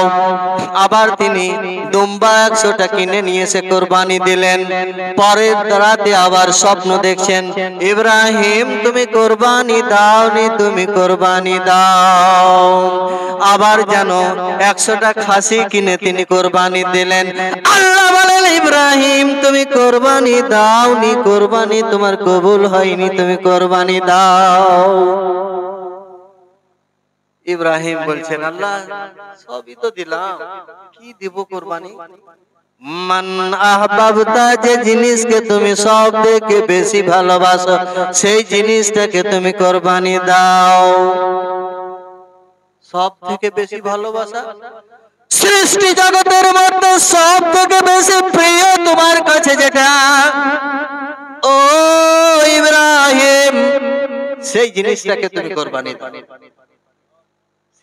আবার তিনি দুম্বা 100টা কিনে নিয়ে এসে কুরবানি দিলেন। পরের রাতে আবার স্বপ্ন দেখছেন ইব্রাহিম, তুমি কুরবানি দাওনি, তুমি কুরবানি দাও। আবার যেন 100টা খাসি কিনে তিনি কুরবানি দিলেন। আল্লাহ বলেন ইব্রাহিম, তুমি কুরবানি দাওনি, কুরবানি তোমার কবুল হয়নি, তুমি কুরবানি দাও। ইব্রাহিম বলছেন আল্লাহ সবই তো দিলাম, কি দিব কুরবানি? মান আহবাবতা, যে জিনিসকে তুমি সব থেকে বেশি ভালোবাসো সেই জিনিসটাকে তুমি কুরবানি দাও। সব থেকে বেশি ভালোবাসা, সৃষ্টি জগতের মধ্যে সব থেকে বেশি প্রিয় তোমার কাছে যেটা, ও ইব্রাহিম, সেই জিনিসটাকে তুমি কুরবানি দাও।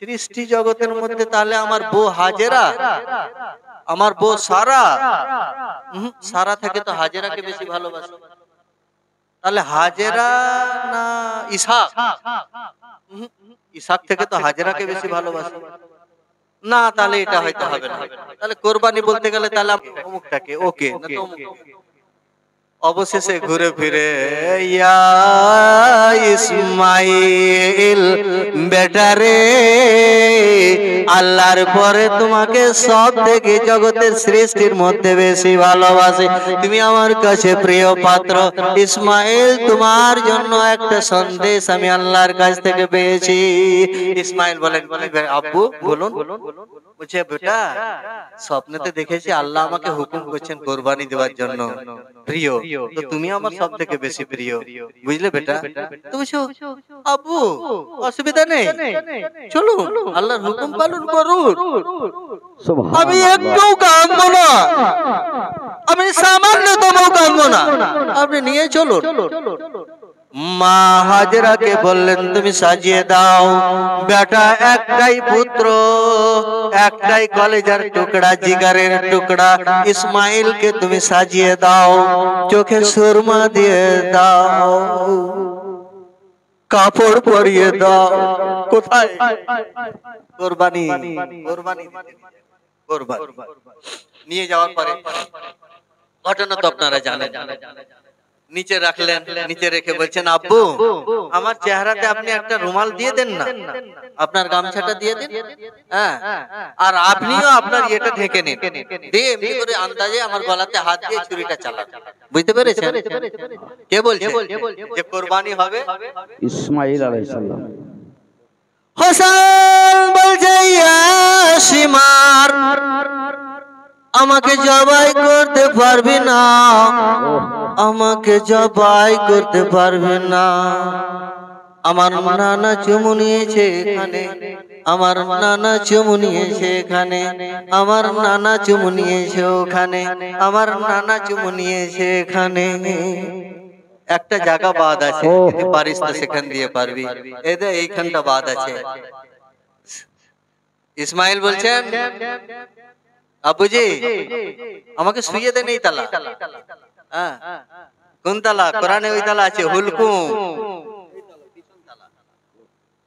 সৃষ্টি জগতের মধ্যে তাহলে আমার বউ হাজেরা, আমার বউ সারা, সারা থেকে তো হাজেরাকে বেশি ভালোবাসে। তাহলে হাজেরা না ইসহাক? ইসহাক থেকে তো হাজেরাকে বেশি ভালোবাসে না, তাহলে এটা হয়তো হবে না। তাহলে কোরবানি বলতে গেলে তাহলে অমুকটাকে ওকে না তো অমুক। অবশেষে ঘুরে ফিরে ইয়া ইসমাইল বেটারে, আল্লাহর পরে তোমাকে সব থেকে জগতের সৃষ্টির মধ্যে বেশি ভালোবাসে, তুমি আমার কাছে প্রিয় পাত্র। ইসমাইল, তোমার জন্য একটা সন্দেশ আমি আল্লাহর কাছ থেকে পেয়েছি। ইসমাইল বলেন আব্বু বলুন। বলছে বেটা, স্বপ্নেতে দেখেছি আল্লাহ আমাকে হুকুম করছেন কোরবানি দেওয়ার জন্য, প্রিয় তো তুমি আমার সব থেকে বেশি প্রিয়, বুঝলে বেটা? তো বলছো আব্বু অসুবিধা নেই, চলো আল্লাহর হুকুম পালন করুন, আমি একটু কাঁদবো না, আমি সামান্যতম কাঁদবো না, আপনি নিয়ে চলুন। মা হাজেরাকে বললেন তুমি সাজিয়ে দাও, বেটা একটাই পুত্র, একটাই কলেজার টুকরা, জিগারের টুকরা, ইসমাইলকে তুমি সাজিয়ে দাও, চোখে সুরমা দিয়ে দাও, কাপড় পরিয়ে দাও। কোথায়? কোরবানি, কোরবানি, কোরবানি নিয়ে যাওয়ার পরে ঘটনা তো আপনারা জানেন। নিচে রাখলেন, নিচে রেখে বলছেন আব্বু আমার চেহারাতে আপনি একটা রুমাল দিয়ে দেন না, আপনার গামছাটা দিয়ে দেন, হ্যাঁ, আর আপনিও আপনার এটা ঢেকে নিন, দিয়ে এমনি করে আন্দাজে আমার গলাতে হাত দিয়ে ছুরিটা চালান। বুঝতে পেরেছেন? কে বলছে যে কোরবানি হবে? ইসমাইল আলাইহিস সালাম। হোসেন বলছে ইয়া শিমার, আমাকে জবাই করতে পারবি না, আমাকে জবাই করতে পারবে না। আমার নানা চুমু নিয়েছে এখানে, আমার নানা চুমু নিয়েছে এখানে, আমার নানা চুমু নিয়েছে ওখানে, আমার নানা চুমু নিয়েছে এখানে। একটা জায়গা বাদ আছে, যদি পারিস তো সেখান দিয়ে পারবি, এদের এইখানটা বাদ আছে। ইসমাইল বলছেন আব্বুজি আমাকে শুইয়ে দেন এই তালা। হ্যাঁ, কোন তালা? কোরআনে ওই তালা আছে, হুলকুম।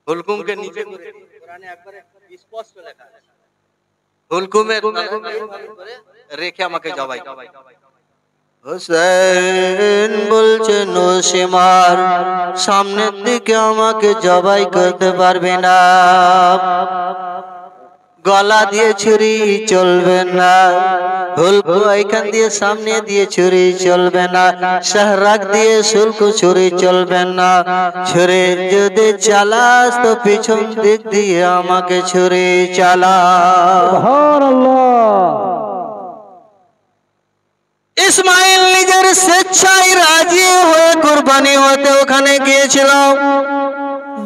হুলকুমকে নিচে কোরআনে একবারে স্পষ্ট লেখা আছে, হুলকুমের রেখে আমাকে জবাই। হোসেন বলছেন ও শিমার, সামনের দিকে আমাকে জবাই করতে পারবে না, গলা দিয়ে ছুরি চলবে না, হুলকু এখান দিয়ে সামনে দিয়ে ছুরি চলবে না, শাহরাগ দিয়ে শুল্কু ছুরি চলবে না, ছুরি যদি চালাস তো পিছন দিক দিয়ে আমাকে ছুরি চালা। সুবহানাল্লাহ। ইসমাইল নিজের স্বেচ্ছায় রাজি হয়ে কুরবানি হতে ওখানে গিয়েছিল।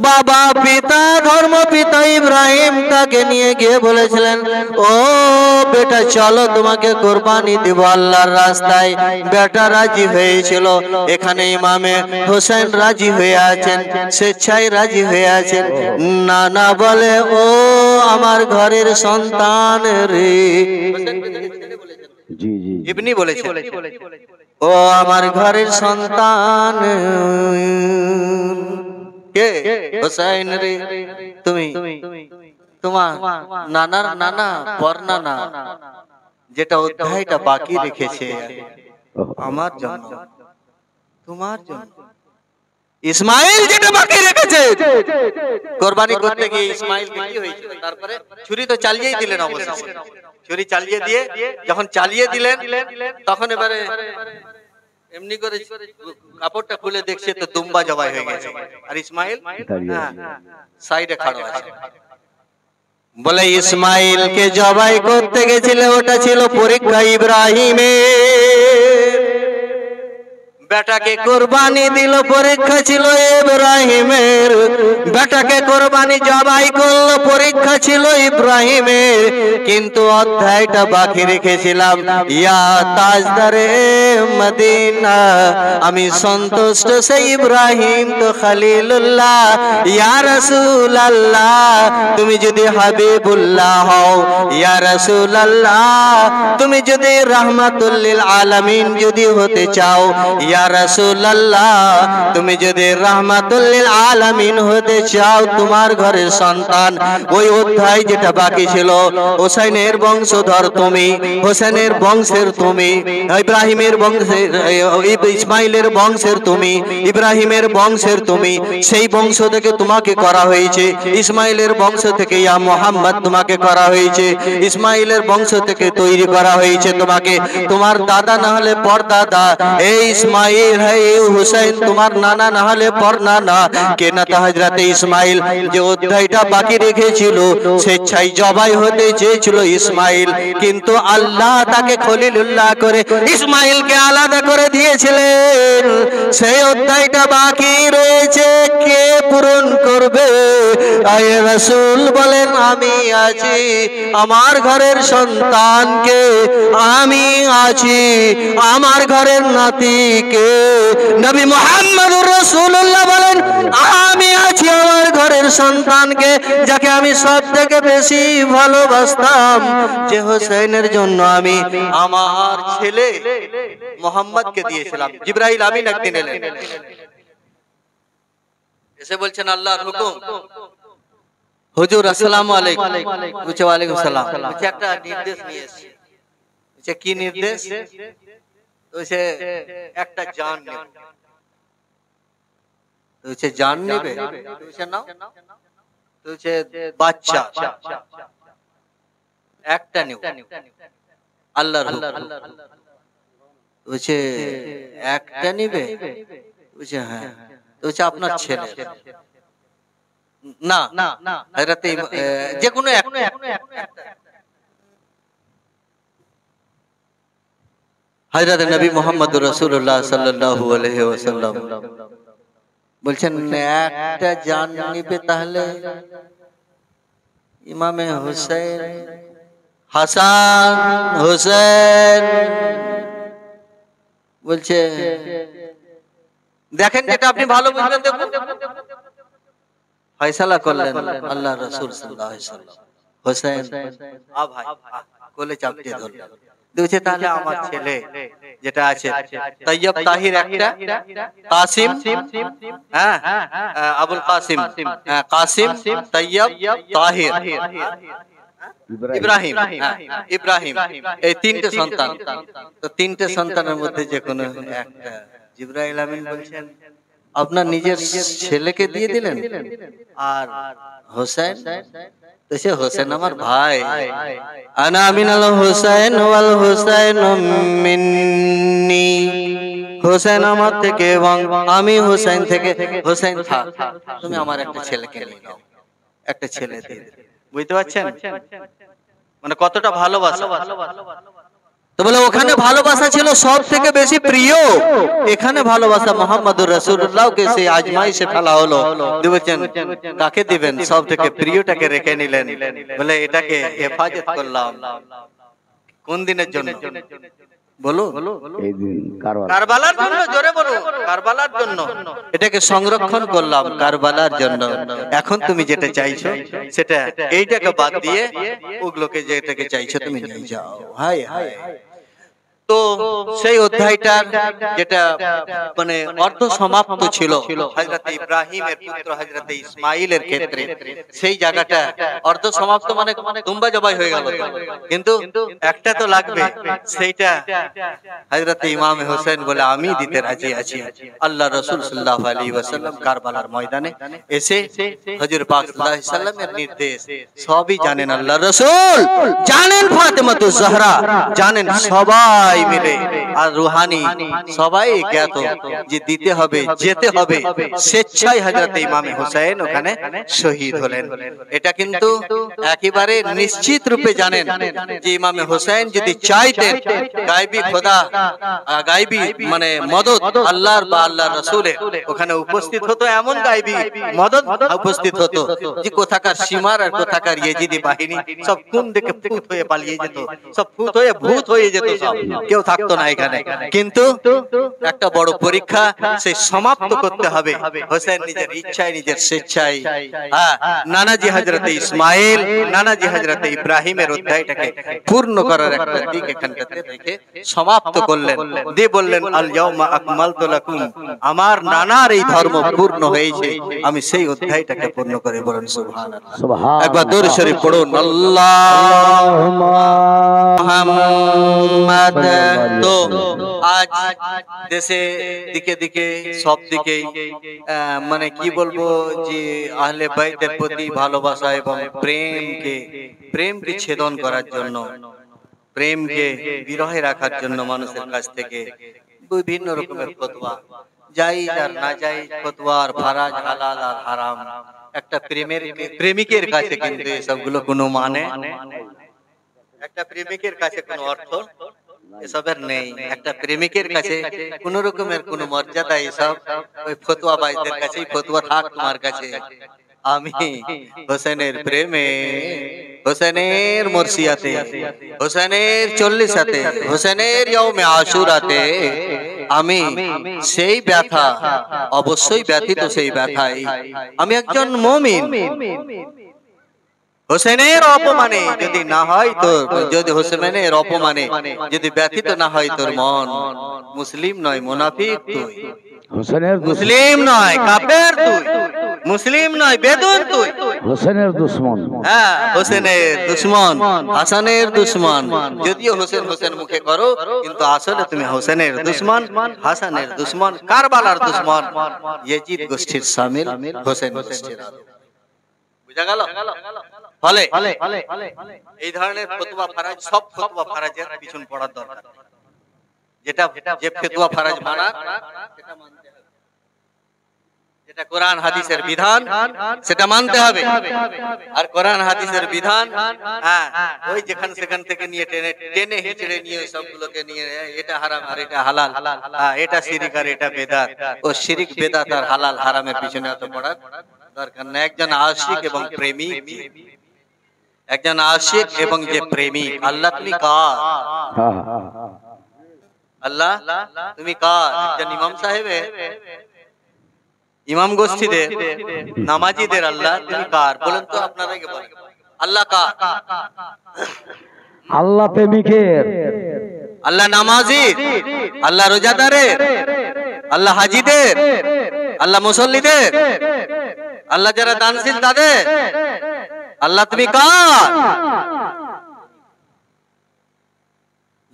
বাবা পিতা ধর্ম পিতা ইব্রাহিম তাকে নিয়ে গিয়ে বলেছিলেন, ও বেটা চলো তোমাকে কুরবানি দিব আল্লাহর রাস্তায়। বেটা রাজি হয়েছিল। এখানে ইমামে হোসেন রাজি হয়ে আছেন, স্বেচ্ছায় রাজি হয়ে আছেন। নানা বলে, ও আমার ঘরের সন্তান রে, জি জি ইবনি বলেছে, ও আমার ঘরের সন্তান কে হোসেন রে, তুমি তোমার নানার নানা পরনানা যেটা অধ্যায়টা বাকি রেখেছে আমার জন্য, তোমার জন্য। ইসমাইল যেটা বাকি রেখেছে কুরবানি করতে গিয়ে ইসমাইল কি হয়েছিল? তারপরে ছুরি তো চালিয়েই দিলেন। অবশেষে ছুরি চালিয়ে দিয়ে যখন চালিয়ে দিলেন তখন এবারে এমনি করে কাপড়টা খুলে দেখছে তো দুম্বা জবাই হয়ে গেছে, আর ইসমাইল সাইডে খাড়া আছে। বলে ইসমাইল কে জবাই করতে গেছিল, ওটা ছিল পরীক্ষা ইব্রাহিমের। বেটাকে কুরবানি দিল, পরীক্ষা ছিল ইব্রাহিমের। বেটাকে কুরবানি জবাই করলো, পরীক্ষা ছিল ইব্রাহিমের। কিন্তু অধ্যায়টা বাকি রেখেছিলাম, ইয়া তাজদারে মদিনা, আমি সন্তুষ্ট সেই ইব্রাহিম তো খলিলুল্লাহ। ইয়া রাসূলুল্লাহ, তুমি যদি হাবিবুল্লাহ হও, ইয়া রাসূলুল্লাহ, তুমি যদি রাহমাতুল লিল আলামিন যদি হতে চাও, ইয়া রাসূলুল্লাহ, তুমি যদি রাহমাতুল লিল আলামিন হতে চাও, তোমার ঘরের সন্তান ওই অধ্যায় যেটা বাকি ছিল, হোসেনের বংশধর তুমি, হোসেনের বংশের তুমি, ইব্রাহিমের বংশের, ইসমাইলের বংশের তুমি, ইব্রাহিমের বংশের তুমি, সেই বংশ থেকে তোমাকে করা হয়েছে। ইসমাইলের বংশ থেকে ইয়া মুহাম্মদ তোমাকে করা হয়েছে। ইসমাইলের বংশ থেকে তৈরি করা হয়েছে তোমাকে। তোমার দাদা না হলে পরদাদা, এই ইসমাইল है हुसैन, তোমার নানা না হলে পরনানা। কেন তা হযরতে ইসমাইল যে অধ্যায়টা বাকি রেখেছিল, স্বেচ্ছায় জবাই হতে চেয়েছিল ইসমাইল, কিন্তু আল্লাহ তাকে খলিলুল্লাহ করে ইসমাইলকে আলাদা করে দিয়েছিলেন। সেই অধ্যায়টা বাকি রয়েছে, কে পূরণ করবে? আয়ে রাসূল বলেন, আমি আছি, আমার ঘরের সন্তানকে আমি আছি, আমার ঘরের নাতিকে। নবী মুহাম্মদুর রাসূলুল্লাহ বলেন, আমি আছি আমার ঘরের সন্তানকে, যাকে আমি সব থেকে বেশি ভালোবাসতাম, যে হোসেনের জন্য আমি আমার ছেলে মুহাম্মদকে দিয়েছিলাম। জিবরাইল আমিন একদিন এলেন, এসে বলছেন আল্লাহর হুকুম, হুজুর আসসালামু আলাইকুম। বলছে ওয়ালাইকুম সালাম। বলছে একটা নির্দেশ নিয়ে এসেছি। বলছে কি নির্দেশ? বলছে একটা জান নেবে। বলছে জান নেবে? বলছে নাও। বলছে বাচ্চা একটা নেও, আল্লাহর হুকুম। বলছে একটা নেবে? বলছে হ্যাঁ। বলছে আপনার ছেলে না, হযরতে যে কোনো একটা। হযরত নবী মুহাম্মদুর রাসূলুল্লাহ সাল্লাল্লাহু আলাইহি ওয়াসাল্লাম বলছেন একটা জান নিবে, তাহলে ইমামে হুসাইন, হাসান, হুসাইন। বলছে দেখেন যেটা আপনি ভালো বুঝবেন, দেখুন। ফয়সালা করলেন আল্লাহর রাসূল সাল্লাল্লাহু আলাইহি ওয়াসাল্লাম। হুসাইন আ ভাই কোলে চাপতে ধরলেন। বলছে তাহলে আমার ছেলে যেটা আছে তৈয়ব তাহির একটা, কাসিম, হ্যাঁ আবুল কাসিম, কাসিম তৈয়ব তাহির, ইব্রাহিম, ইব্রাহিম, এই তিনটে সন্তান। তো তিনটে সন্তানের মধ্যে যে কোনো একটা। জিবরাইল আমিন বলছেন আপনার নিজের ছেলেকে দিয়ে দিলেন, আর হোসেন, তো সে হোসেন আমার ভাই, আনা মিনাল হোসেন ওয়াল হোসেন মিন্নি, হোসেন আমার থেকে এবং আমি হোসেন থেকে। হোসেন থাক, তুমি আমার একটা ছেলেকে নিয়ে নাও, একটা ছেলে দিয়ে। বুঝতে পারছেন মানে কতটা ভালোবাসা? তো বলে ওখানে ভালোবাসা ছিল সব থেকে বেশি প্রিয়, এখানে ভালোবাসা মোহাম্মদুর রাসূলুল্লাহকে সেই আজমাইশে ফেলা হলো। বলছেন কাকে দিবেন, সব থেকে প্রিয়টাকে রেখে নিলেন। বলে এটাকে হেফাজত করলাম কোন দিনের জন্য বলো? এই দিন কারবালা। কারবালার জন্য, জোরে বলো, কারবালার জন্য এটাকে সংরক্ষণ করলাম, কারবালার জন্য। এখন তুমি যেটা চাইছো সেটা এইটাকে বাদ দিয়ে ওগুলোকে যেটাকে চাইছো তুমি নিয়ে যাও। হায় হায়। তো সেই অধ্যায়টা যেটা মানে অর্ধ সমাপ্ত ছিল হযরত ইব্রাহিমের পুত্র হযরত ইসমাইলের ক্ষেত্রে, সেই জায়গাটা অর্ধ সমাপ্ত মানে দুম্বা জবাই হয়ে গেল, কিন্তু একটা তো লাগবে, সেইটা হযরত ইমাম হোসেন বলে আমি দিতে রাজি আছি। আল্লাহ রাসূল সাল্লাল্লাহু আলাইহি ওয়াসাল্লাম কারবালার ময়দানে এসে হুজুর পাক সাল্লাল্লাহু আলাইহি ওয়াসাল্লামের নির্দেশ সবই জানেন আল্লাহ রাসূল, জানেন ফাতেমাতুজ জাহরা, জানেন সবাই মিলে, আর রুহানি সবাই জ্ঞাত যে দিতে হবে, যেতে হবে। স্বেচ্ছায় হযরত ইমাম হোসেন ওখানে শহীদ হলেন। এটা কিন্তু একেবারে নিশ্চিত রূপে জানেন যে ইমাম হোসেন যদি চাইতেন গায়বী খোদা, গায়বী মানে মদদ আল্লাহর বা আল্লাহর রাসূলের ওখানে উপস্থিত হতো, এমন গায়বী মদদ উপস্থিত হতো যে কোথাকার সীমার আর কোথাকার ইয়েজিদি বাহিনী সব কোন দিকে ফুট হয়ে পালিয়ে যেত, সব ফুট হয়ে ভূত হয়ে যেত, সব কেউ থাকতো না এখানে। কিন্তু একটা বড় পরীক্ষা, সেই সমাপ্ত করতে হবে হোসেন নিজের ইচ্ছায়, নিজের স্বেচ্ছায়। নানাজি হযরত ইসমাইল, নানাজি হযরত ইব্রাহিমের অধ্যায়টাকে পূর্ণ করার একটা দিক এখানটাতে রেখে সমাপ্ত করলেন, দিয়ে বললেন আল ইয়াউমা আকমালতু লাকুম, আমার নানার এই ধর্ম পূর্ণ হয়েছে, আমি সেই অধ্যায়টাকে পূর্ণ করে। বলুন সুবহানাল্লাহ, সুবহান। একবার দরুদ শরীফ পড়ুন, আল্লাহুম্মা মুহাম্মাদ। তো আজ দেশে দিকে দিকে সব দিকেই মানে কি বলবো যে আহলে বাইতের প্রতি ভালোবাসা এবং প্রেমকে ছেদন করার জন্য, প্রেমকে বিরহে রাখার জন্য মানুষের কাছ থেকে বিভিন্ন রকমের ফতোয়া, জায়েজ আর না জায়েজ ফতোয়া, আর ফারাজ, হালাল আর হারাম, একটা প্রেমিকের কাছে কিন্তু এসবগুলো কোনো মানে, একটা প্রেমিকের কাছে কোনো অর্থ এসবের নেই। একটা প্রেমিকের কাছে কোন রকমের কোন মর্যাদা এসব ওই ফতোয়া বাইদের কাছেই ফতোয়া থাক তোমার কাছে। আমি হোসেনের প্রেমে, হোসেনের মুর্শিয়াতে, হোসেনের 40-আতে, হোসেনের ইয়াউমে আশুরাতে আমি সেই ব্যথা, অবশ্যই ব্যথিত সেই ব্যথায় আমি একজন মুমিন। হোসেনের অপমানে যদি না হয় তোর, যদি হোসেনের অপমানে যদি ব্যথিত না হয় তোর মন, মুসলিম নয় মুনাফিক তুই, হোসেনের মুসলিম নয় কাফের তুই, মুসলিম নয় বেদুন তুই, হোসেনের দুশমন। হ্যাঁ, হোসেনের দুশমন, হাসানের দুশমন। যদিও হোসেন হোসেন মুখে করো, কিন্তু আসলে তুমি হোসেনের দুশমন, হাসানের দুশমন, কারবালার দুশমন, ইয়াজিদ গোষ্ঠীর শামিল, হোসেন গোষ্ঠীর। বুঝা গেল? ফলে এই ধরনের ফতোয়া ফারাজ, সব ফতোয়া ফারাজের পিছন পড়ার দরকার। যেটা যে ফতোয়া ফারাজ মানা সেটা মানতে হবে, যেটা কোরআন হাদিসের বিধান সেটা মানতে হবে। আর কোরআন হাদিসের বিধান ওই যেখান সেখান থেকে নিয়ে টেনে হিচড়ে নিয়ে ওই সবগুলোকে নিয়ে এটা হারাম আর এটা হালাল, এটা শিরিক আর এটা বেদাত, ও শিরিক বেদাত আর হালাল হারামের পিছনে এত পড়ার দরকার না। একজন আশিক এবং প্রেমিক, একজন আশিক এবং যে প্রেমিক, আল্লাহ তুমি কার? আল্লাহ তুমি কার? একজন ইমাম সাহেবের, ইমাম গোষ্ঠীদের, নামাজিদের আল্লাহ তুমি কার? বলেন তো, আপনারাই বলেন আল্লাহ কার? আল্লাহ প্রেমিকের, আল্লাহ নামাজির, আল্লাহ রোজাদারের, আল্লাহ হাজিদের, আল্লাহ মুসল্লিদের, আল্লাহ যারা দানশীল তাদের। আল্লাহ তুমি কার?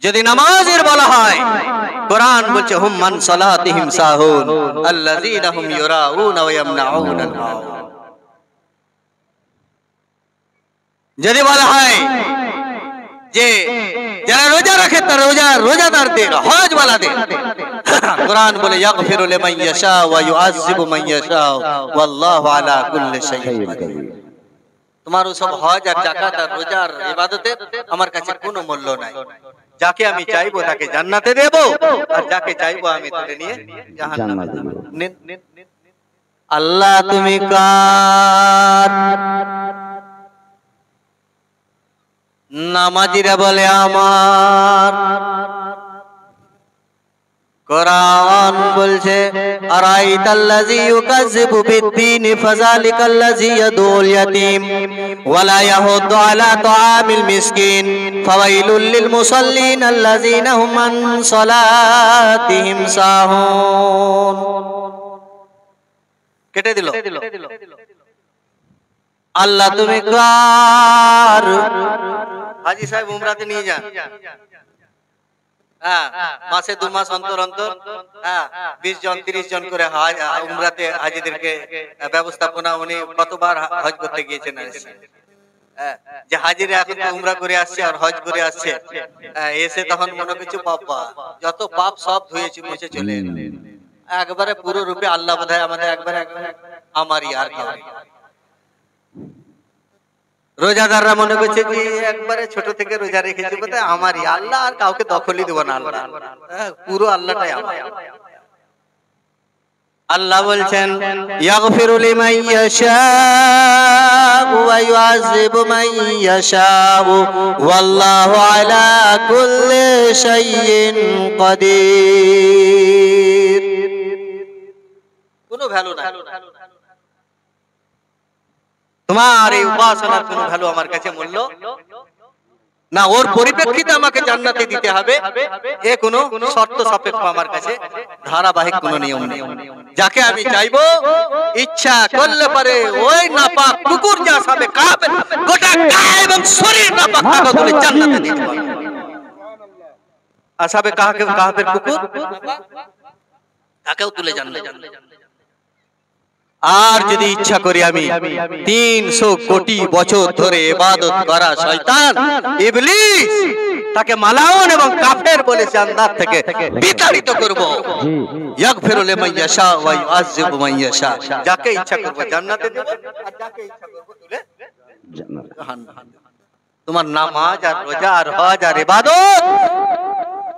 যদি নামাজের বলা হয়, কোরআন বলছে হুম মান সালাতিহিম সাহুন আল্লাযীনা হুম ইউরাউনা ওয়া ইয়ামনাউনাল মাউন। যদি বলা হয় যে যারা রোজা রাখে তার রোজাদারদের, হজ ওয়ালাদের, কোরআন বলে ইয়াগফিরু লিমান ইয়াশা ওয়া ইউআযযিবু মান ইয়াশা ওয়াল্লাহু আলা কুল্লি শাইইন কাদির। তোমার সব হজ আর যাকাত আর রোজার ইবাদতের আমার কাছে কোনো মূল্য নাই। যাকে আমি চাইবো তাকে জান্নাতে দেব, আর যাকে চাইবো আমি তুলে নিয়ে জাহান্নামে দেব। আল্লাহ তুমি কার? নামাজিরা বলে আমার। কোরআন বলছে আরাইতাল্লাযী ইউকাযযিবু বিদ্দীন ফাযালিকাল্লাযী ইয়াদুল ইয়াতীম ওয়া লা ইয়াহুদ্দু আলা তাআমিল মিসকিন ফাওয়াইলুল লিল মুসাল্লিন আল্লাযীনা হুম আন সালাতিহিম সাহুন। কেটে দিল। আল্লাহ তুমি কার? হাজী সাহেব উমরাতে নিয়ে যান, মাসে 2 মাস অন্তর অন্তর 20 জন 30 জন করে উমরাতে হাজীদেরকে ব্যবস্থাপনা, উনি কতবার হজ করতে গিয়েছেন, যে হাজীরা এখন উমরা করে আসছে আর হজ করে আসছে, এসে তখন মনে কিছু যত পাপ সব ধুয়েছে মুছে চলে একবারে পুরো রূপে আল্লাহ বোধহয় আমাদের একবারে আমারই আর কাউরি। রোজাদাররা মনে করছে যে একবারে ছোট থেকে রোজা রেখেছি বোধহয় আমারই, আল্লাহ আর কাউকে দখলই দেব না, আল্লাহ পুরো আল্লাহটাই আমার। আল্লাহ বলছেন ইয়াগফিরু লিমান ইয়াশাউ ওয়া ইউআযিবু মান ইয়াশাউ ওয়াল্লাহু আলা কুল্লি শাইইন কাদির। কোনো ভ্যালু নাই, তোমার এই উপাসনার কোনো ভ্যালু আমার কাছে মূল্য না। ওর পরিপ্রেক্ষিতে আমাকে জান্নাতে দিতে হবে, এ কোনো শর্ত সাপেক্ষ আমার কাছে ধারাবাহিক কোনো নিয়ম নেই। যাকে আমি চাইবো ইচ্ছা করলে পারে ওই নাপাক কুকুর যা সাবে কাবে গোটা গায়ে এবং শরীর নাপাক থাকা বলে জান্নাতে দিতে পারে। আসাবে কাহাবের কুকুর তাকেও তুলে জান্নাতে। আর যদি ইচ্ছা করি আমি 300 কোটি বছর ধরে ইবাদত করা শয়তান ইবলিস তাকে মালাউন এবং কাফের বলে জান্নাত থেকে বিতাড়িত করব। ইয়াগফিরু লিমান ইয়াশা ওয়া ইউআযযিবু মান ইয়াশা। যাকে ইচ্ছা করব জান্নাতে দেব, আর যাকে ইচ্ছা করব তুলে জাহান্নামে। তোমার নামাজ আর রোজা আর হজ আর ইবাদত,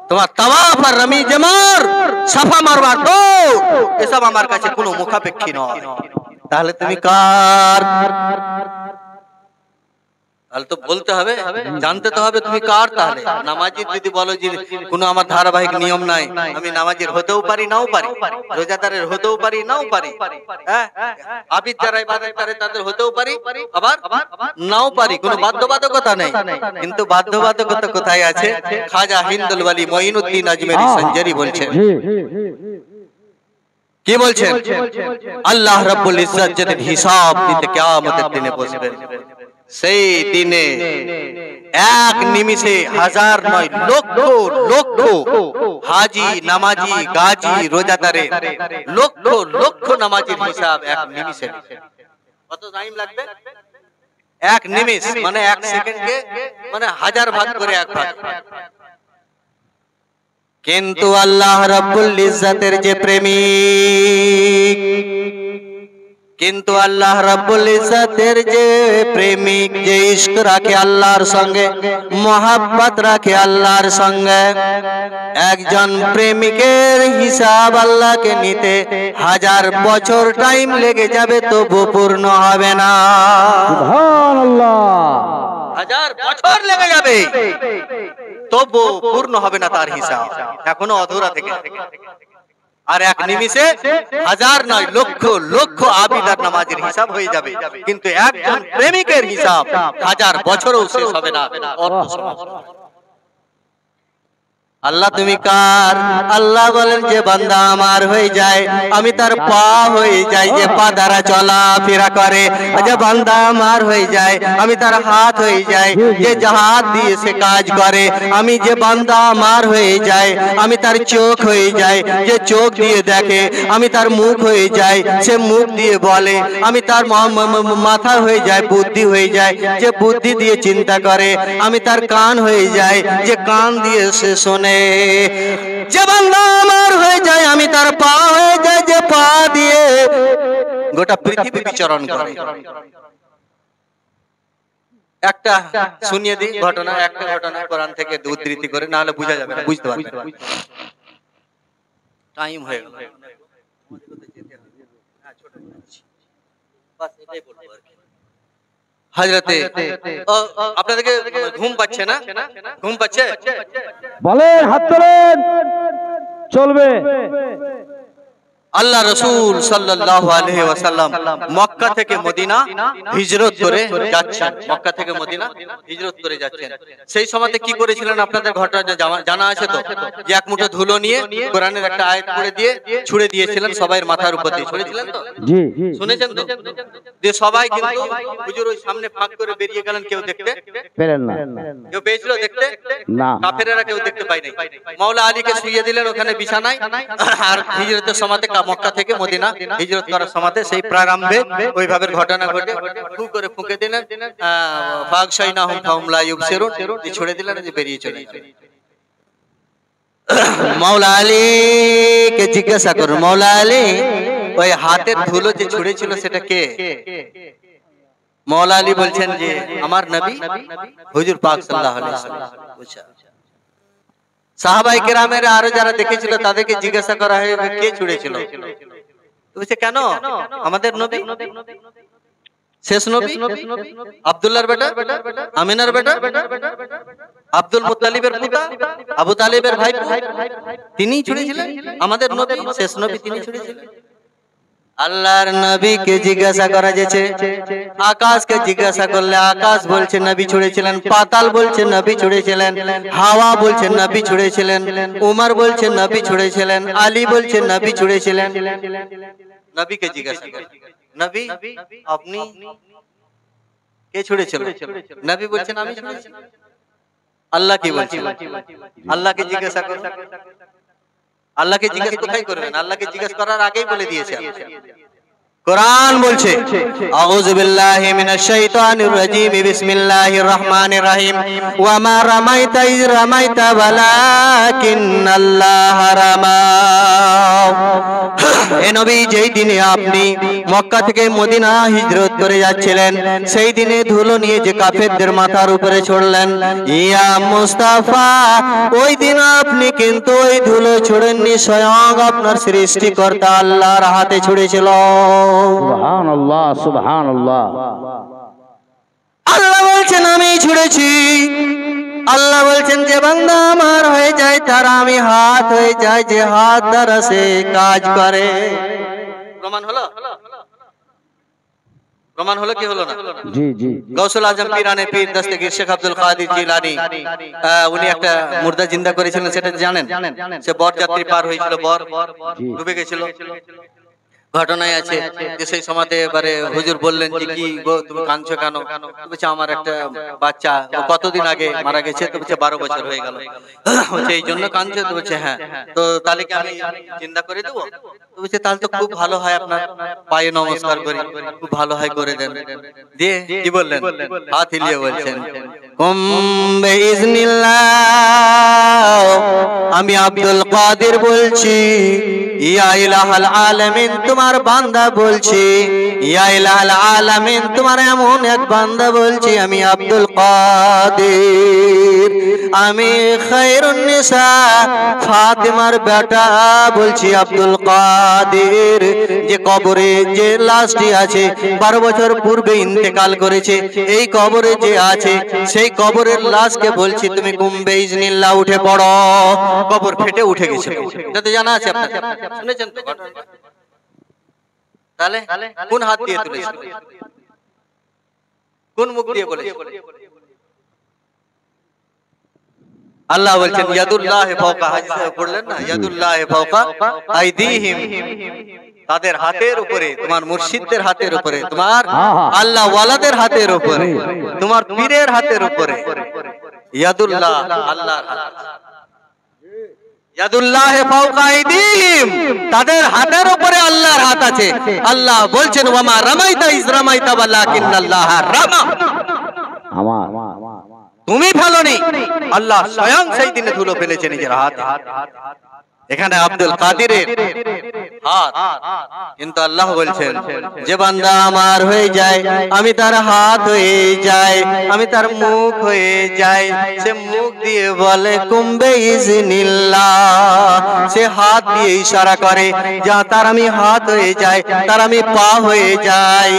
তোমার তাওয়াফ আর রমি জামার সাফা মারওয়া তো এসব আমার কাছে কোনো মুখাপেক্ষী নয়। তাহলে তুমি কার? তাহলে তো বলতে হবে, জানতে তো হবে তুমি কার। তাহলে নামাজির যদি বলো যে কোনো আমার ধারাবাহিক নিয়ম নাই, আমি নামাজির হতেও পারি নাও পারি, রোজাদারের হতেও পারি নাও পারি, আবিদ যারা ইবাদত করে তাদের হতেও পারি আবার নাও পারি, কোনো বাধ্যবাধকতা নেই। কিন্তু বাধ্যবাধকতা কোথায় আছে? খাজা হিন্দুল ওয়ালি মঈনুদ্দিন আজমেরি সঞ্জারি বলছেন, কি বলছেন? আল্লাহ রাব্বুল ইজ্জত যেদিন হিসাব দিতে কিয়ামতের দিনে বসবেন, সেই দিনে এক নিমিষে হাজার নয় লক্ষ লক্ষ হাজি নামাজি গাজী রোজাদারের লক্ষ লক্ষ নামাজির হিসাব এক নিমিষে। কত টাইম লাগবে? এক নিমিষ মানে এক সেকেন্ডকে মানে হাজার ভাগ করে এক ভাগ। কিন্তু আল্লাহ রাব্বুল ইজ্জতের যে প্রেমিক, কিন্তু আল্লাহ রাব্বুল ইজ্জতের যে প্রেমিক, যে ইশক রাখে আল্লাহর সঙ্গে, মোহাব্বত রাখে আল্লাহর সঙ্গে, একজন প্রেমিকের হিসাব আল্লাহকে নিতে 1000 বছর টাইম লেগে যাবে তবু পূর্ণ হবে না। সুবহানাল্লাহ, 1000 বছর লেগে যাবে তবু পূর্ণ হবে না তার হিসাব, এখনো অধুরা থেকে। আর এক নিমিষে হাজার নয় লক্ষ লক্ষ আবিদার নামাজের হিসাব হয়ে যাবে, কিন্তু একজন প্রেমিকের হিসাব 1000 বছরও শেষ হবে না। আল্লাহ তুমি কার? আল্লাহ বলেন যে বান্দা আমার হয়ে যায় আমি তার পা হয়ে যাই, যে পা দ্বারা চলাফেরা করে। যে বান্দা আমার হয়ে যায় আমি তার হাত হয়ে যাই, যে হাত দিয়ে সে কাজ করে। আমি যে বান্দা আমার হয়ে যায় আমি তার চোখ হয়ে যাই, যে চোখ দিয়ে দেখে। আমি তার মুখ হয়ে যাই, সে মুখ দিয়ে বলে। আমি তার মাথা হয়ে যায়, বুদ্ধি হয়ে যায়, যে বুদ্ধি দিয়ে চিন্তা করে। আমি তার কান হয়ে যাই, যে কান দিয়ে সে শোনে। যে বান্দা আমার হয়ে যায় আমি তার পা হয়ে যায়, যে পা দিয়ে গোটা পৃথিবী বিচরণ করে। একটা শুনিয়ে দিই ঘটনা, একটা ঘটনা কোরআন থেকে উদ্ধৃতি করে, না হলে বোঝা যাবে না, বুঝতে পারবেন। টাইম হয়ে গেল। হযরতে আপনাদেরকে ঘুম পাচ্ছে না? ঘুম পাচ্ছে? বলেন, হাত তোলেন, চলবে। আল্লাহ রাসূল সাল্লাল্লাহু আলাইহি ওয়াসাল্লাম মক্কা থেকে মদিনা হিজরত করে যাচ্ছেন। মক্কা থেকে মদিনা হিজরত করে যাচ্ছেন। সেই সময়তে কি করেছিলেন আপনাদের ঘটনা জানা আছে তো? যে এক মুঠো ধুলো নিয়ে কোরআনের একটা আয়াত পড়ে দিয়ে ছুঁড়ে দিয়েছিলেন সবাইয়ের মাথার উপর দিয়ে। ছুঁড়েছিলেন তো? জি, শুনেছেন তো? যে সবাই কিন্তু হুজুর ওই সামনে ফাঁক করে বেরিয়ে গেলেন, কেউ দেখতে পেলেন না। কেউ পেয়েছিল দেখতে? না। কাফেরেরা কেউ দেখতে পায়নি। মাওলা আলীকে শুইয়ে দিলেন ওখানে বিছানায়। আর হিজরতের সময়তে মক্কা থেকে মদিনা হিজরত করার সময়তে সেই প্রারম্ভে ওইভাবে ঘটনা ঘটে ফু করে ফুঁকে দিলেন, ফাগশাইনাহুম ফাহুম লা ইউবসিরুন, ছুড়ে দিলেন, যে বেরিয়ে চলে গেলেন। মাওলা আলীকে জিজ্ঞাসা করুন, মাওলা আলী ওই হাতের ধুলো যে ছুঁড়েছিল সেটা কে? মাওলা আলী বলছেন যে আমার নবী হুজুর পাক সাল্লাল্লাহু আলাইহি ওয়াসাল্লাম। সাহাবায়ে কেরামের আরো যারা দেখেছিল তাদেরকে জিজ্ঞাসা করা হয় কে ছুঁড়েছিল? বলছে কেন? আমাদের নবী, শেষ নবী, আব্দুল্লাহর বেটা, আমিনার বেটা, আব্দুল মুত্তালিবের পিতা, আবু তালিবের ভাই, তিনিই ছুঁড়েছিলেন। আমাদের নবী, শেষ নবী, তিনি ছুঁড়েছিলেন। আল্লাহর নবীকে জিজ্ঞাসা করা যেছে, আকাশকে জিজ্ঞাসা করলে আকাশ বলছে নবী ছুঁড়েছিলেন, পাতাল বলছে নবী ছুঁড়েছিলেন, হাওয়া বলছে নবী ছুঁড়েছিলেন, উমর বলছে নবী ছুঁড়েছিলেন, আলী বলছে নবী ছুঁড়েছিলেন। নবীকে জিজ্ঞাসা করে, নবী আপনি কে ছুঁড়েছিলেন? নবী বলছেন আমি ছুঁড়েছি। আল্লাহ কি বলছেন? আল্লাহকে জিজ্ঞাসা করুন। আল্লাহকে জিজ্ঞাসা কোথায় করবেন? আল্লাহকে জিজ্ঞাসা করার আগেই বলে দিয়েছে। কোরআন বলছে, আউযু বিল্লাহি মিনাশ শাইতানির রাজীম, বিসমিল্লাহির রহমানির রহিম, ওয়া মা রামাইতা ইয রামাইতা ওয়ালাকিন্নাল্লাহা রামা। হে নবী, যেই দিনে আপনি মক্কা থেকে মদিনা হিজরত করে যাচ্ছিলেন, সেই দিনে ধুলো নিয়ে যে কাফেরদের মাথার উপরে ছড়লেন, ইয়া মুস্তাফা, ওই দিন আপনি কিন্তু ওই ধুলো ছড়েননি, স্বয়ং আপনার সৃষ্টিকর্তা আল্লাহর হাতে ছুঁড়েছিল। সুবহানাল্লাহ, সুবহানাল্লাহ। আল্লাহ বলছেন আমি ছুঁড়েছি। আল্লাহ বলছেন যে বান্দা আমার হয়ে যায় তার আমি হাত হয়ে যায়, যে হাত দ্বারা সে কাজ করে। প্রমাণ হলো? প্রমাণ হলো কি হলো না? জি, জি। গৌসুল আজম পীরানে পীর দস্তগীর শেখ আব্দুল কাদির জিলানী, উনি একটা মুর্দা জিন্দা করেছিলেন, সেটা জানেন? সে বরযাত্রী পার হয়েছিল, বর ডুবে গেছিল। ঘটনায় আছে যে সেই সময়তে এবারে হুজুর বললেন যে কি গো তুমি কাঁদছো কেন? বলছে আমার একটা বাচ্চা কতদিন আগে মারা গেছে। তো বলছে 12 বছর হয়ে গেল। বলছে এই জন্য কাঁদছো? তো বলছে হ্যাঁ। তো তাহলে কি আমি জিন্দা করে দেবো? তো বলছে তাহলে তো খুব ভালো হয়, আপনার পায়ে নমস্কার করি, খুব ভালো হয়, করে দেন। দিয়ে কি বললেন? হাত হিলিয়ে বলছেন, কুম বিইজনিল্লাহ, আমি আব্দুল কাদের বলছি, ইয়া ইলাহাল আলামিন, তোমার বান্দা বলছি, ইয়া ইলাহাল আলামিন, তোমার এমন এক বান্দা বলছি, আমি আব্দুল কাদের, আমি খায়রুন নিসা, ফাতেমার বেটা বলছি আব্দুল কাদের, যে কবরে যে লাশটি আছে 12 বছর পূর্বে ইন্তেকাল করেছে, এই কবরে যে আছে সেই কবরের লাশকে বলছি তুমি কুম্বে ইজনিল্লাহ উঠে পড়ো। কবর ফেটে উঠে গেছে, এটা তো জানা আছে আপনাদের, শুনেছেন তো ঘটনা? তাহলে কোন হাত দিয়ে তুলেছে? কোন মুখ দিয়ে বলেছে? আল্লাহ বলছেন ইয়াদুল্লাহি ফাওকা, হাদিসে পড়লেন না, ইয়াদুল্লাহি ফাওকা আইদিহিম, তাদের হাতের উপরে, তোমার মুর্শিদদের হাতের উপরে, তোমার আল্লাহ ওয়ালাদের হাতের উপরে, তোমার পীরের হাতের উপরে ইয়াদুল্লাহ, আল্লাহর হাত। ইয়াদুল্লাহি ফাওকা আইদিহিম, তাদের হাতের উপরে আল্লাহর হাত আছে। আল্লাহ বলছেন ওয়া মা রামাইতা ইয রামাইতা ওয়ালাকিন্নাল্লাহা রামা, আমার তুমি ফেলোনি, আল্লাহ স্বয়ং সেই দিনে ধুলো ফেলেছে নিজের হাতে। এখানে আব্দুল কাদিরের হাত। কিন্তু আল্লাহ বলছেন যে বান্দা আমার হয়ে যায় আমি তার হাত হয়ে যাই, আমি তার মুখ হয়ে যাই। সে মুখ দিয়ে বলে কুম্বে ইজনিল্লাহ, সে হাত দিয়ে ইশারা করে যা তার আমি হাত হয়ে যাই, তার আমি পা হয়ে যাই।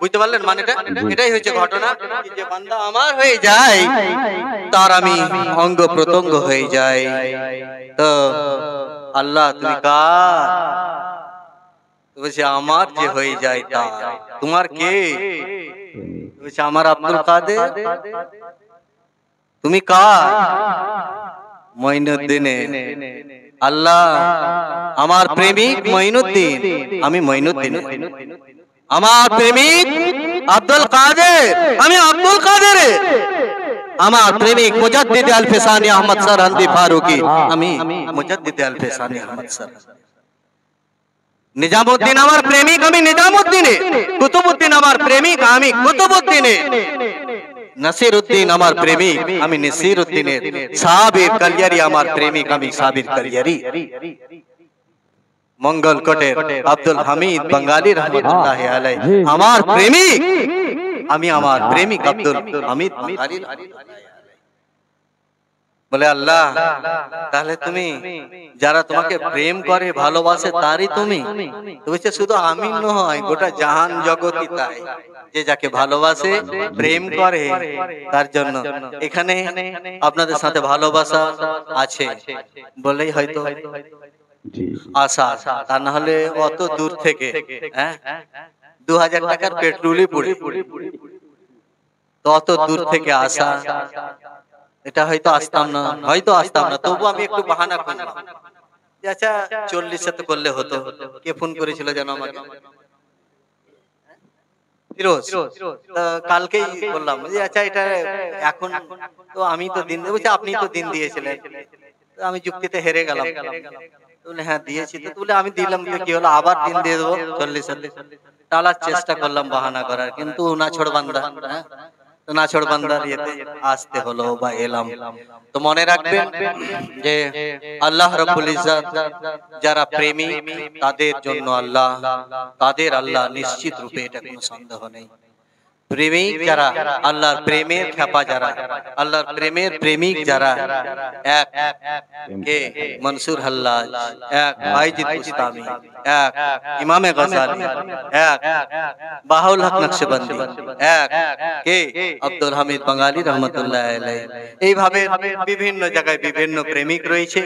বুঝতে পারলেন মানেটা? এটাই হচ্ছে ঘটনা, যে বান্দা আমার হয়ে যায় তার আমি অঙ্গ প্রত্যঙ্গ হয়ে যাই। তো আল্লাহ তুমি কার? বলছে আমার যে হয়ে যায় তা। তোমার কে? বলছে আমার আব্দুল কাদের। তুমি কার? মঈনুদ্দিনের। আল্লাহ আমার প্রেমিক মঈনুদ্দিন, আমি মঈনুদ্দিন। আমার প্রেমিক আব্দুল কাদের, আমি আব্দুল কাদের। আমার প্রেমিক মুজাদ্দিদ আল ফিসানি আহমদ সরহন্দি ফারুকি, আমি মুজাদ্দিদ আল ফিসানি আহমদ সরহন্দি। নিজামউদ্দিন আমার প্রেমিক, আমি নিজামউদ্দিনে। কুতুবউদ্দিন আমার প্রেমিক, আমি কুতুবউদ্দিনে। নাসিরউদ্দিন আমার প্রেমিক, আমি নাসিরউদ্দিনের। সাবির কালিয়ারি আমার প্রেমিক, আমি সাবির কালিয়ারি। মঙ্গলকোটের আব্দুল হামিদ বাঙালি রহমতুল্লাহ আলাইহি আমার প্রেমিক, আমি আমার প্রেমিক আব্দুল হামিদ বাঙালি। বলে আল্লাহ তাহলে তুমি যারা তোমাকে প্রেম করে ভালোবাসে তারই তুমি? বলছে শুধু আমি নয়, গোটা জাহান জগৎই তাই, যে যাকে ভালোবাসে প্রেম করে তার জন্য। এখানে আপনাদের সাথে ভালোবাসা আছে বলেই হয়তো আশা, তা না হলে অত দূর থেকে 2000 টাকার পেট্রোলই পড়ে তো অত দূর থেকে আসা, এটা হয়তো আসতাম না, হয়তো আসতাম না। তবু আমি একটু বাহানা করলাম, আচ্ছা 40 তো করলে হতো। কে ফোন করেছিল যেন আমাকে? ফিরোজ। কালকেই বললাম যে আচ্ছা এটা এখন তো আমি তো দিন বলছি, আপনি তো দিন দিয়েছিলেন। আমি যুক্তিতে হেরে গেলাম। বলে হ্যাঁ দিয়েছি তো। বলে আমি দিলাম তো কি হলো, আবার দিন দিয়ে দেবো 40। টালার চেষ্টা করলাম বাহানা করার, কিন্তু না ছোড় বান্দা, না ছোড় বান্দার ইয়েতে আসতে হলো বা এলাম। তো মনে রাখবেন যে আল্লাহ রাব্বুল ইজ্জত যারা প্রেমী তাদের জন্য আল্লাহ, তাদের আল্লাহ নিশ্চিত রূপে, এটা কোনো সন্দেহ নেই। প্রেমিক যারা, আল্লাহর প্রেমের খেপা যারা, আল্লাহর প্রেমের প্রেমিক যারা, এক কে মনসুর হাল্লাজ, এক বাইজিদ বুস্তামি, এক ইমামে গজালি, এক বাহাউল হক নকশবন্দি, এক কে আব্দুল হামিদ বাঙালি রহমতুল্লাহ আলাইহি। এইভাবে বিভিন্ন জায়গায় বিভিন্ন প্রেমিক রয়েছে।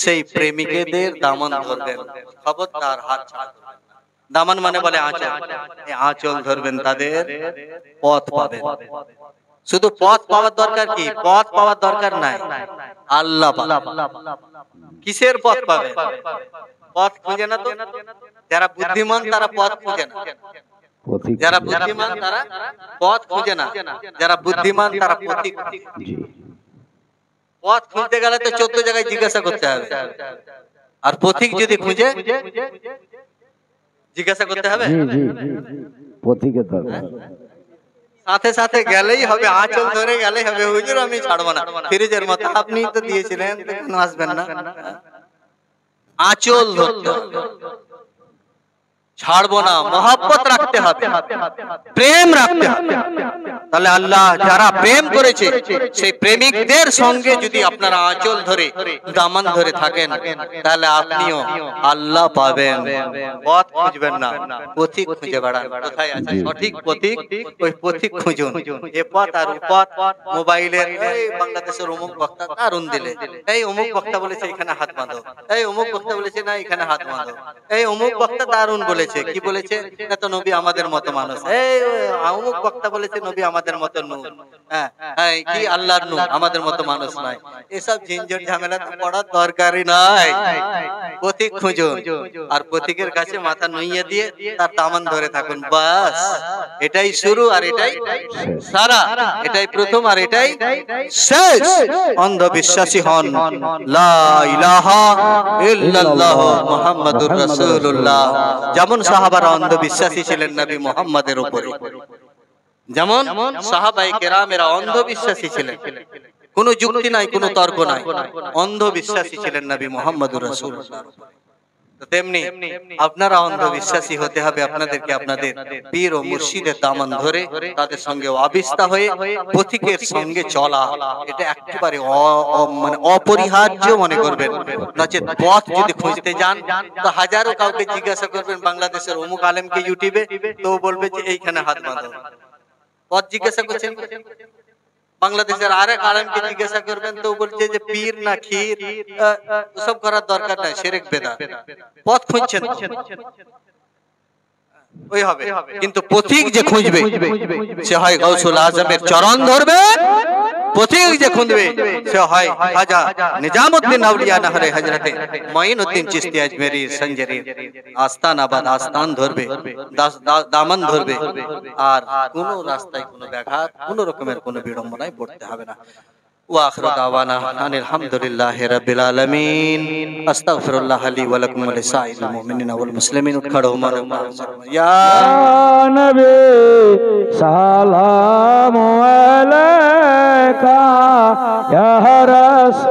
সেই প্রেমিকদের দামন ধরবেন, খবরদার হাত ছাড়বেন। দামান মানে বলে আঁচল, এই আঁচল ধরবেন, তাদের পথ পাবেন। শুধু পথ পাওয়ার দরকার কি? পথ পাওয়ার দরকার নাই, আল্লাহ পাবেন। কিসের পথ পাবে? পথ খুঁজে না তো। যারা বুদ্ধিমান তারা পথ খুঁজে না, যারা বুদ্ধিমান তারা পথ খুঁজে না, যারা বুদ্ধিমান তারা পথিক। পথ খুঁজতে গেলে তো 14 জায়গায় জিজ্ঞাসা করতে হবে, আর পথিক যদি খুঁজে জিজ্ঞাসা করতে হবে? পথিকের দরকার। সাথে সাথে গেলেই হবে, আঁচল ধরে গেলেই হবে। হুজুর আমি ছাড়বো না, ফিরিজের মতো আপনি তো দিয়েছিলেন, কেন আসবেন না? আঁচল ধরতে হবে, ছাড়বো না, মহব্বত রাখতে হবে, প্রেম রাখতে হবে। তাহলে আল্লাহ যারা প্রেম করেছে সেই প্রেমিকদের সঙ্গে যদি আপনারা আঁচল ধরে দামান ধরে থাকেন, তাহলে আপনিও আল্লাহ পাবেন। পথ খুঁজবেন না, পথিক খুঁজে বেড়ান। কোথায় আছে সঠিক পথিক, ওই পথিক খুঁজুন। এ পথ আর ও পথ, মোবাইলের এই বাংলাদেশের অমুক বক্তা দারুণ দিলে, এই অমুক বক্তা বলেছে এখানে হাত বাঁধো, এই অমুক বক্তা বলেছে না এখানে হাত বাঁধো, এই অমুক বক্তা দারুণ বলেছে। কি বলেছে? না তো নবী আমাদের মতো মানুষ। এই অমুক বক্তা বলেছে নবী আমাদের মতো নূর, হ্যাঁ কি আল্লাহর নূর, আমাদের মতো মানুষ নাই। এসব ঝিনঝট ঝামেলা তো পড়ার দরকারই নাই। পথিক খুঁজুন, আর পথিকের কাছে মাথা নুইয়ে দিয়ে তার দামান ধরে থাকুন। বাস, এটাই শুরু আর এটাই সারা, এটাই প্রথম আর এটাই শেষ। অন্ধবিশ্বাসী হন, লা ইলাহা ইল্লাল্লাহ মুহাম্মাদুর রাসূলুল্লাহ। যেমন সাহাবারা অন্ধবিশ্বাসী ছিলেন নবী মুহাম্মাদের উপরে, যেমন সাহাবায়ে কেরামেরা অন্ধবিশ্বাসী ছিলেন। কোনো যুক্তি নাই, কোনো তর্ক নাই, অন্ধবিশ্বাসী ছিলেন নবী মুহাম্মাদুর রাসূলুল্লাহ। তো তেমনি আপনারা অন্ধবিশ্বাসী হতে হবে, আপনাদেরকে আপনাদের পীর ও মুর্শিদের দামান ধরে তাদের সঙ্গে অবিস্তা হয়ে পথিকের সঙ্গে চলা, এটা একেবারে মানে অপরিহার্য মনে করবেন। নচেত পথ যদি খুঁজতে যান তো হাজারো কাউকে জিজ্ঞাসা করবেন বাংলাদেশের অমুক আলেমকে ইউটিউবে, তো বলবে যে এইখানে হাত বাঁধো। পথ জিজ্ঞাসা করছেন। বাংলাদেশের আরেক আলেমকে জিজ্ঞাসা করবেন তো বলছে যে পীর না ক্ষীর, সব করার দরকার নাই, শিরক বেদাত। পথ খুঁজছেন ওই হবে, কিন্তু পথিক যে খুঁজবে সে হয় গাউসুল আজমের চরণ ধরবে, পথিক যে খুঁজবে সে হয় খাজা নিজামউদ্দিন আউলিয়া নহরে হযরতে মঈনুদ্দিন চিশতি আজমেরি সঞ্জরি আস্তানাবাদ আস্তান ধরবে, দামন ধরবে। আর কোন রাস্তায় কোনো ব্যাঘাত, কোন রকমের কোনো বিড়ম্বনায় পড়তে হবে না। وآخر دعوانا أن الحمد لله رب العالمين أستغفر الله لي ولكم ولسائر المؤمنين والمسلمين يا نبي سلام عليك يا رسول